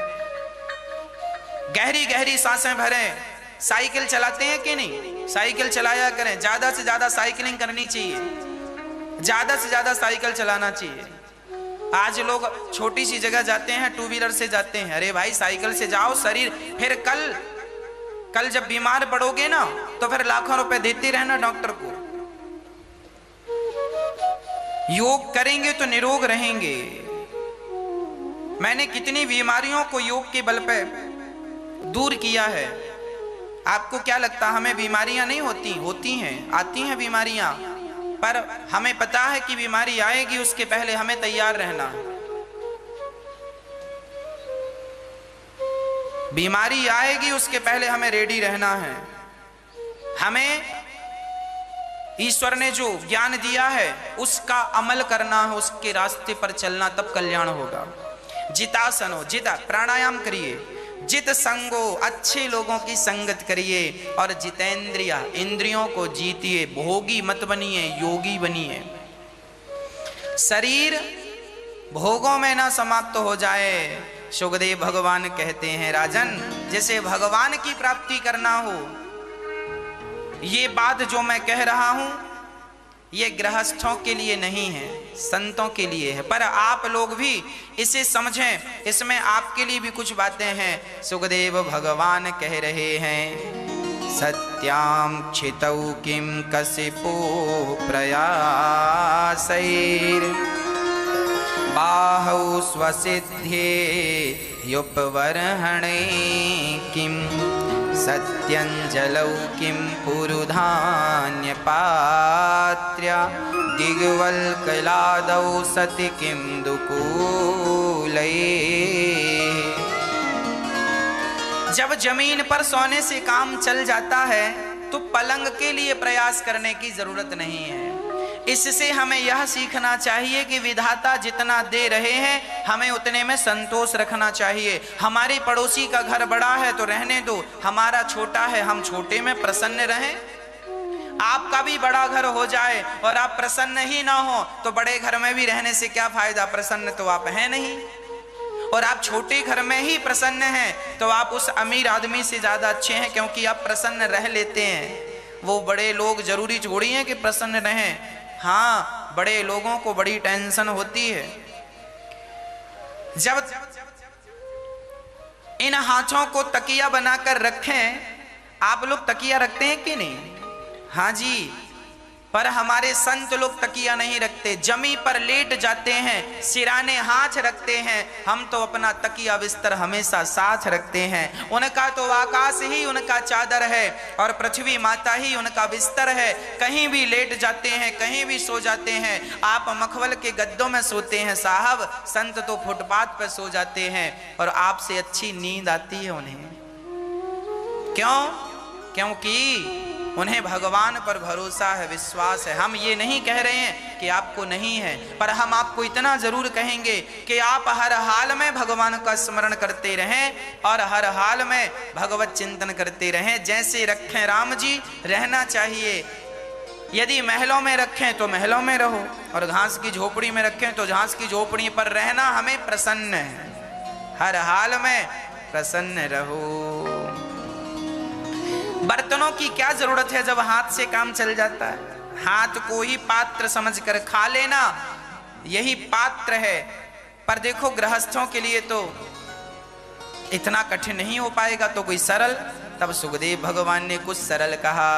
गहरी गहरी सांसें भरें। साइकिल चलाते हैं कि नहीं? साइकिल चलाया करें, ज्यादा से ज्यादा साइकिलिंग करनी चाहिए, ज्यादा से ज्यादा साइकिल चलाना चाहिए। आज लोग छोटी सी जगह जाते हैं, 2 व्हीलर से जाते हैं। अरे भाई साइकिल से जाओ, शरीर फिर कल जब बीमार पड़ोगे ना, तो फिर लाखों रुपए देते रहना डॉक्टर को। योग करेंगे तो निरोग रहेंगे। मैंने कितनी बीमारियों को योग के बल पे दूर किया है। आपको क्या लगता है हमें बीमारियां नहीं होती? होती हैं, आती हैं बीमारियां, पर हमें पता है कि बीमारी आएगी, उसके पहले हमें तैयार रहना है। बीमारी आएगी उसके पहले हमें रेडी रहना है। हमें ईश्वर ने जो ज्ञान दिया है उसका अमल करना है, उसके रास्ते पर चलना, तब कल्याण होगा। जितासनो, जिता प्राणायाम करिए, जित संगो अच्छे लोगों की संगत करिए, और जितेंद्रिया इंद्रियों को जीतिए, भोगी मत बनिए, योगी बनिए। शरीर भोगों में ना समाप्त हो जाए। सुखदेव भगवान कहते हैं, राजन जैसे भगवान की प्राप्ति करना हो, ये बात जो मैं कह रहा हूं ये गृहस्थों के लिए नहीं है, संतों के लिए है, पर आप लोग भी इसे समझें, इसमें आपके लिए भी कुछ बातें हैं। सुखदेव भगवान कह रहे हैं, सत्यां क्षितौ किं कसिपो प्रयासैर् बाहौ स्वसिद्धे युपवर्हणे किं सत्यंजलौ किं पुरुधान्यपात्र्या दिग्वल्कलादौ सति किं दुकूलये। जब जमीन पर सोने से काम चल जाता है तो पलंग के लिए प्रयास करने की जरूरत नहीं है। इससे हमें यह सीखना चाहिए कि विधाता जितना दे रहे हैं हमें उतने में संतोष रखना चाहिए। हमारे पड़ोसी का घर बड़ा है तो रहने दो, हमारा छोटा है, हम छोटे में प्रसन्न रहें। आपका भी बड़ा घर हो जाए और आप प्रसन्न ही ना हो तो बड़े घर में भी रहने से क्या फायदा? प्रसन्न तो आप हैं नहीं। और आप छोटे घर में ही प्रसन्न हैं तो आप उस अमीर आदमी से ज्यादा अच्छे हैं, क्योंकि आप प्रसन्न रह लेते हैं। वो बड़े लोग जरूरी थोड़ी हैं कि प्रसन्न रहें। हाँ, बड़े लोगों को बड़ी टेंशन होती है। जब इन हाथों को तकिया बनाकर रखें, आप लोग तकिया रखते हैं कि नहीं? हाँ जी, पर हमारे संत लोग तकिया नहीं रखते, जमी पर लेट जाते हैं, सिराने हाथ रखते हैं। हम तो अपना तकिया बिस्तर हमेशा साथ रखते हैं। उनका तो आकाश ही उनका चादर है और पृथ्वी माता ही उनका बिस्तर है। कहीं भी लेट जाते हैं, कहीं भी सो जाते हैं। आप मखमल के गद्दों में सोते हैं साहब, संत तो फुटपाथ पर सो जाते हैं और आपसे अच्छी नींद आती है उन्हें। क्यों? क्योंकि उन्हें भगवान पर भरोसा है, विश्वास है। हम ये नहीं कह रहे हैं कि आपको नहीं है, पर हम आपको इतना जरूर कहेंगे कि आप हर हाल में भगवान का स्मरण करते रहें और हर हाल में भगवत चिंतन करते रहें। जैसे रखें राम जी, रहना चाहिए। यदि महलों में रखें तो महलों में रहो, और घास की झोपड़ी में रखें तो घास की झोपड़ी पर रहना हमें प्रसन्न है। हर हाल में प्रसन्न रहो। बर्तनों की क्या जरूरत है जब हाथ से काम चल जाता है? हाथ को ही पात्र समझकर खा लेना, यही पात्र है। पर देखो गृहस्थों के लिए तो इतना कठिन नहीं हो पाएगा, तो कोई सरल। तब सुखदेव भगवान ने कुछ सरल कहा,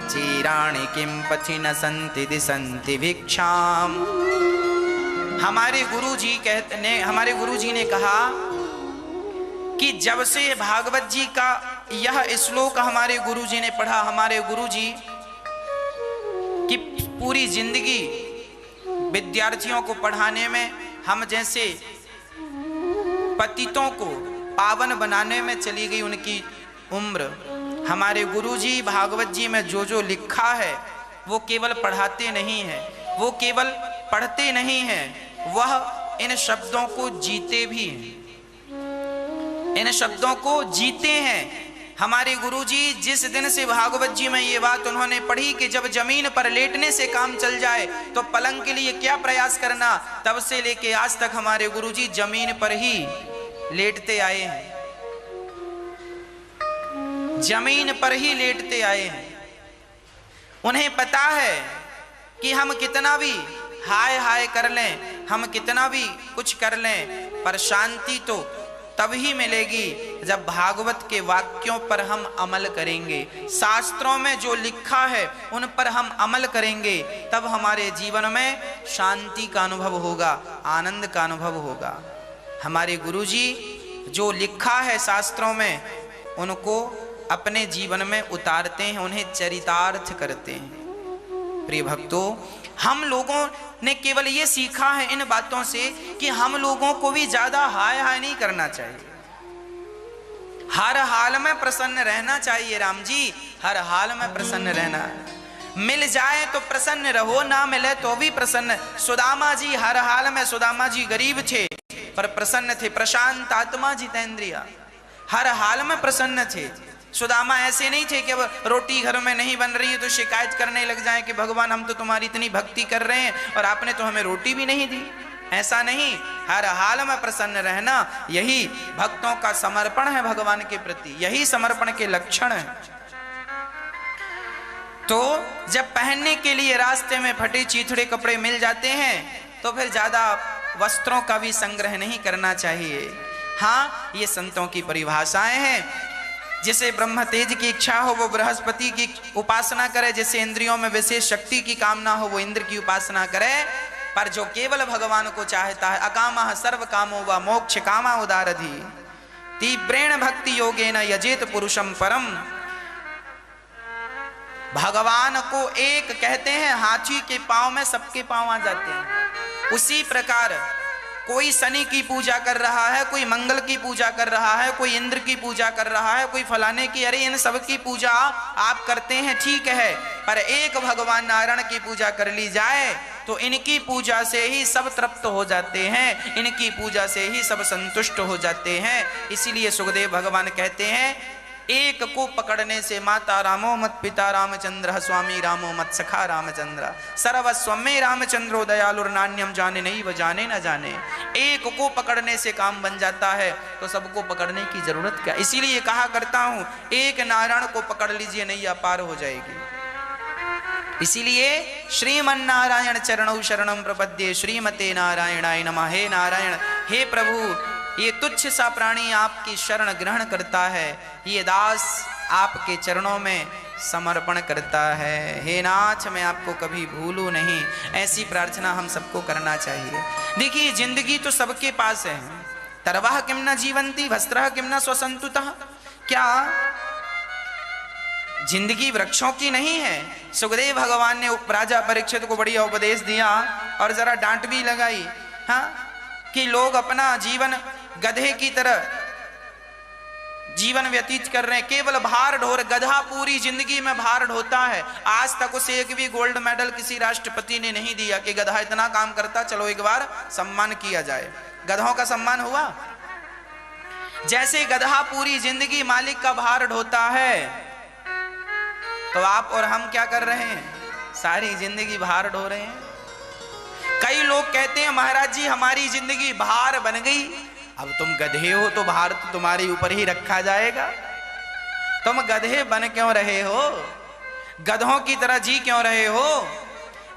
चीराणि किम पथि न संति दिसंति भिक्षाम। हमारे गुरुजी ने कहा कि जब से भागवत जी का यह श्लोक हमारे गुरुजी ने पढ़ा, हमारे गुरुजी की पूरी जिंदगी विद्यार्थियों को पढ़ाने में, हम जैसे पतितों को पावन बनाने में चली गई उनकी उम्र। हमारे गुरुजी भागवत जी में जो जो लिखा है वो केवल पढ़ाते नहीं हैं, वो केवल पढ़ते नहीं हैं, वह इन शब्दों को जीते भी हैं, इन शब्दों को जीते हैं। हमारे गुरुजी जिस दिन से भागवत जी में ये बात उन्होंने पढ़ी कि जब जमीन पर लेटने से काम चल जाए तो पलंग के लिए क्या प्रयास करना, तब से लेके आज तक हमारे गुरुजी जमीन पर ही लेटते आए हैं, जमीन पर ही लेटते आए हैं। उन्हें पता है कि हम कितना भी हाय हाय कर लें, हम कितना भी कुछ कर लें, पर शांति तो तभी मिलेगी जब भागवत के वाक्यों पर हम अमल करेंगे, शास्त्रों में जो लिखा है उन पर हम अमल करेंगे, तब हमारे जीवन में शांति का अनुभव होगा, आनंद का अनुभव होगा। हमारे गुरुजी जो लिखा है शास्त्रों में उनको अपने जीवन में उतारते हैं, उन्हें चरितार्थ करते हैं। प्रिय भक्तों, हम लोगों ने केवल ये सीखा है इन बातों से कि हम लोगों को भी ज्यादा हाय हाय नहीं करना चाहिए, हर हाल में प्रसन्न रहना चाहिए। राम जी, हर हाल में प्रसन्न रहना, मिल जाए तो प्रसन्न रहो, ना मिले तो भी प्रसन्न। सुदामा जी हर हाल में, सुदामा जी गरीब थे पर प्रसन्न थे, प्रशांत आत्मा जितेंद्रिया, हर हाल में प्रसन्न थे। सुदामा ऐसे नहीं थे कि अब रोटी घर में नहीं बन रही है तो शिकायत करने लग जाए कि भगवान हम तो तुम्हारी इतनी भक्ति कर रहे हैं और आपने तो हमें रोटी भी नहीं दी। ऐसा नहीं, हर हाल में प्रसन्न रहना, यही भक्तों का समर्पण है भगवान के प्रति, यही समर्पण के लक्षण है। तो जब पहनने के लिए रास्ते में फटे चीथड़े कपड़े मिल जाते हैं तो फिर ज्यादा वस्त्रों का भी संग्रह नहीं करना चाहिए। हाँ, ये संतों की परिभाषाएं हैं। जिसे ब्रह्म तेज की इच्छा हो वो बृहस्पति की उपासना करे, जिसे इंद्रियों में विशेष शक्ति की कामना हो वो इंद्र की उपासना करे, पर जो केवल भगवान को चाहता है, अकामः सर्व कामो वा मोक्ष कामा उदारधि तीव्रेण भक्ति योगेन यजेत पुरुषम परम। भगवान को एक कहते हैं, हाथी के पांव में सबके पांव आ जाते हैं। उसी प्रकार कोई शनि की पूजा कर रहा है, कोई मंगल की पूजा कर रहा है, कोई इंद्र की पूजा कर रहा है, कोई फलाने की, अरे इन सब की पूजा आप करते हैं ठीक है, पर एक भगवान नारायण की पूजा कर ली जाए तो इनकी पूजा से ही सब तृप्त हो जाते हैं, इनकी पूजा से ही सब संतुष्ट हो जाते हैं। इसीलिए सुखदेव भगवान कहते हैं, एक को पकड़ने से माता रामो मत पिता रामचंद्र, स्वामी रामो मत सखा रामचंद्र, सर्वस्वमे रामचंद्रो दयालुर नान्यम जाने नहीं व जाने न जाने। एक को पकड़ने से काम बन जाता है तो सबको पकड़ने की जरूरत क्या। इसीलिए कहा करता हूं, एक नारायण को पकड़ लीजिए, नैया पार हो जाएगी। इसीलिए श्रीमन नारायण चरणौ शरणम प्रपद्ये, श्रीमते नारायणाय नमः। हे नारायण, हे प्रभु, ये तुच्छ सा प्राणी आपकी शरण ग्रहण करता है, ये दास आपके चरणों में समर्पण करता है। हे नाथ, मैं आपको कभी भूलूं नहीं। ऐसी प्रार्थना हम सबको करना चाहिए। देखिए, जिंदगी तो सबके पास है, तरवाह किम न जीवंती वस्त्रः किम न स्वसंतुतः। क्या जिंदगी वृक्षों की नहीं है? सुखदेव भगवान ने राजा परीक्षित को बढ़िया उपदेश दिया और जरा डांट भी लगाई, हाँ, कि लोग अपना जीवन गधे की तरह जीवन व्यतीत कर रहे हैं, केवल भार ढोर। गधा पूरी जिंदगी में भार ढोता है, आज तक उसे एक भी गोल्ड मेडल किसी राष्ट्रपति ने नहीं दिया कि गधा इतना काम करता, चलो एक बार सम्मान किया जाए। गधों का सम्मान हुआ? जैसे गधा पूरी जिंदगी मालिक का भार ढोता है, तो आप और हम क्या कर रहे हैं? सारी जिंदगी भार ढो रहे हैं। कई लोग कहते हैं, महाराज जी हमारी जिंदगी भार बन गई। अब तुम गधे हो तो भार तो तुम्हारे ऊपर ही रखा जाएगा। तुम गधे बन क्यों रहे हो? गधों की तरह जी क्यों रहे हो?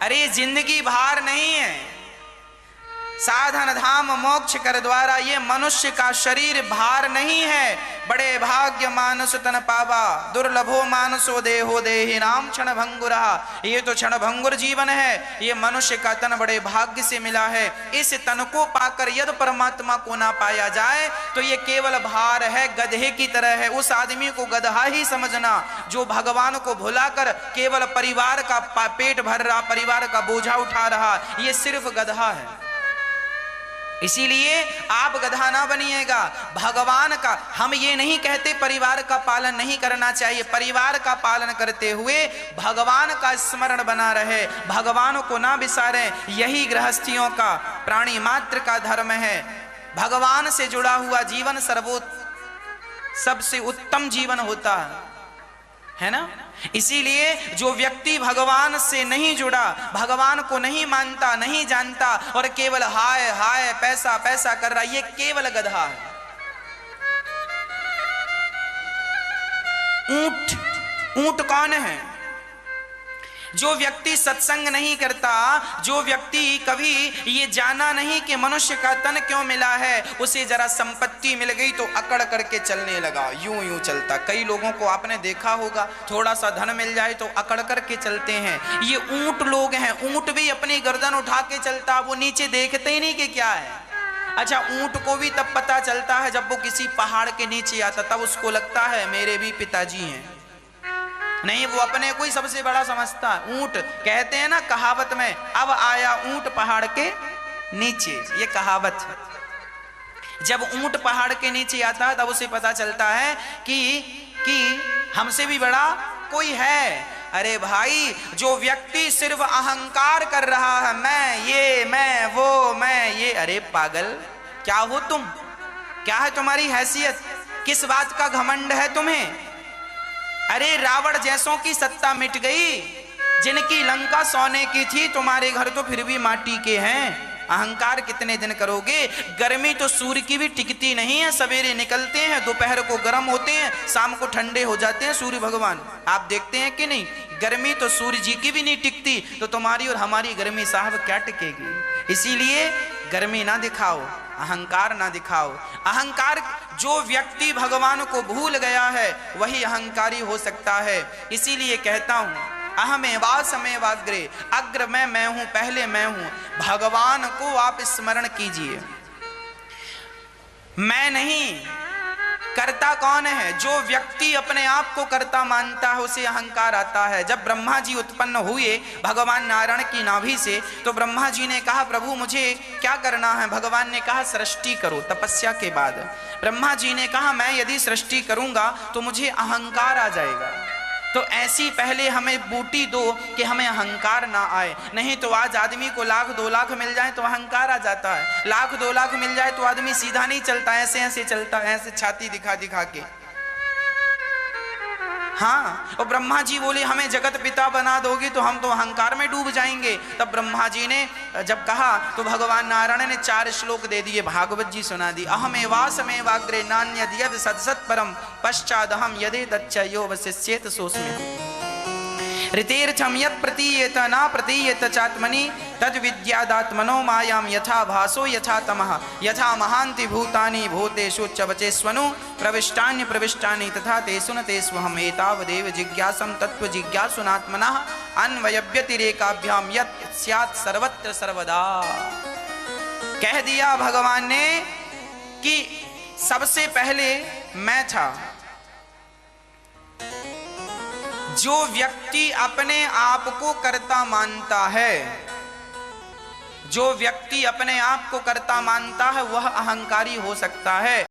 अरे जिंदगी भार नहीं है, साधन धाम मोक्ष कर द्वारा। ये मनुष्य का शरीर भार नहीं है। बड़े भाग्य मानस तन पावा, दुर्लभो मानसो देहो देहि नाम क्षण भंगुरा। ये तो क्षण भंगुर जीवन है, ये मनुष्य का तन बड़े भाग्य से मिला है। इस तन को पाकर यदि परमात्मा को ना पाया जाए तो ये केवल भार है, गधे की तरह है। उस आदमी को गधा ही समझना जो भगवान को भुलाकर केवल परिवार का पेट भर रहा, परिवार का बोझा उठा रहा, ये सिर्फ गधा है। इसीलिए आप गधा ना बनिएगा। भगवान का, हम ये नहीं कहते परिवार का पालन नहीं करना चाहिए, परिवार का पालन करते हुए भगवान का स्मरण बना रहे, भगवान को ना बिसारें। यही गृहस्थियों का, प्राणी मात्र का धर्म है। भगवान से जुड़ा हुआ जीवन सबसे उत्तम जीवन होता है ना। इसीलिए जो व्यक्ति भगवान से नहीं जुड़ा, भगवान को नहीं मानता, नहीं जानता और केवल हाय हाय पैसा पैसा कर रहा, ये केवल गधा है। ऊंट कौन है? जो व्यक्ति सत्संग नहीं करता, जो व्यक्ति कभी ये जाना नहीं कि मनुष्य का तन क्यों मिला है, उसे जरा संपत्ति मिल गई तो अकड़ करके चलने लगा, यूं यूं चलता। कई लोगों को आपने देखा होगा, थोड़ा सा धन मिल जाए तो अकड़ करके चलते हैं। ये ऊंट लोग हैं। ऊंट भी अपनी गर्दन उठा के चलता, वो नीचे देखते ही नहीं कि क्या है। अच्छा, ऊंट को भी तब पता चलता है जब वो किसी पहाड़ के नीचे आता, तब उसको लगता है मेरे भी पिताजी हैं। नहीं, वो अपने को ही सबसे बड़ा समझता है। ऊंट कहते हैं ना कहावत में, अब आया ऊंट पहाड़ के नीचे, ये कहावत है। जब ऊंट पहाड़ के नीचे आता है तब उसे पता चलता है कि हमसे भी बड़ा कोई है। अरे भाई, जो व्यक्ति सिर्फ अहंकार कर रहा है, मैं ये, मैं वो, मैं ये, अरे पागल, क्या हो तुम? क्या है तुम्हारी हैसियत? किस बात का घमंड है तुम्हें? अरे रावण जैसों की सत्ता मिट गई, जिनकी लंका सोने की थी, तुम्हारे घर तो फिर भी माटी के हैं। अहंकार कितने दिन करोगे? गर्मी तो सूर्य की भी टिकती नहीं है। सवेरे निकलते हैं, दोपहर को गर्म होते हैं, शाम को ठंडे हो जाते हैं सूर्य भगवान। आप देखते हैं कि नहीं? गर्मी तो सूर्य जी की भी नहीं टिकती, तो तुम्हारी और हमारी गर्मी साहब क्या टिकेगी? इसीलिए गर्मी ना दिखाओ, अहंकार ना दिखाओ। अहंकार, जो व्यक्ति भगवान को भूल गया है वही अहंकारी हो सकता है। इसीलिए कहता हूं, अहमेवासमेवाग्रे, अग्र मैं हूं, पहले मैं हूं। भगवान को आप स्मरण कीजिए। मैं नहीं, कर्ता कौन है? जो व्यक्ति अपने आप को कर्ता मानता है उसे अहंकार आता है। जब ब्रह्मा जी उत्पन्न हुए भगवान नारायण की नाभि से, तो ब्रह्मा जी ने कहा प्रभु मुझे क्या करना है? भगवान ने कहा सृष्टि करो। तपस्या के बाद ब्रह्मा जी ने कहा मैं यदि सृष्टि करूंगा तो मुझे अहंकार आ जाएगा, तो ऐसी पहले हमें बूटी दो कि हमें अहंकार ना आए। नहीं तो आज आदमी को 1 लाख 2 लाख मिल जाए तो अहंकार आ जाता है। 1 लाख 2 लाख मिल जाए तो आदमी सीधा नहीं चलता, ऐसे ऐसे चलता है, ऐसे छाती दिखा दिखा के। हाँ, और ब्रह्मा जी बोले हमें जगत पिता बना दोगे तो हम तो अहंकार में डूब जाएंगे। तब ब्रह्मा जी ने जब कहा तो भगवान नारायण ने 4 श्लोक दे दिए, भागवत जी सुना दी। अहमेवासमेवाग्रे नान्यद् यद् सत्सत् परम पश्चादहम यदेतच्च यो वसिष्येत सोऽस्मि। ऋतेर्थम यत् प्रतीयेत न प्रतीयेत चात्मनि तद् विद्यादात्मनो मायां यथा भासो यथा तमः यथा महान्ति भूतानि भूतेषु च वचेष्वनु प्रविष्टानि प्रविष्टानि तथा तेषु न तेष्वहम् एतावदेव जिज्ञासं तत्त्व जिज्ञासुनात्मनः अन्वयव्यतिरेकाभ्यां यत् स्यात् सर्वत्र सर्वदा। कह दिया भगवान ने कि सबसे पहले मैं था। जो व्यक्ति अपने आप को कर्ता मानता है, जो व्यक्ति अपने आप को कर्ता मानता है वह अहंकारी हो सकता है।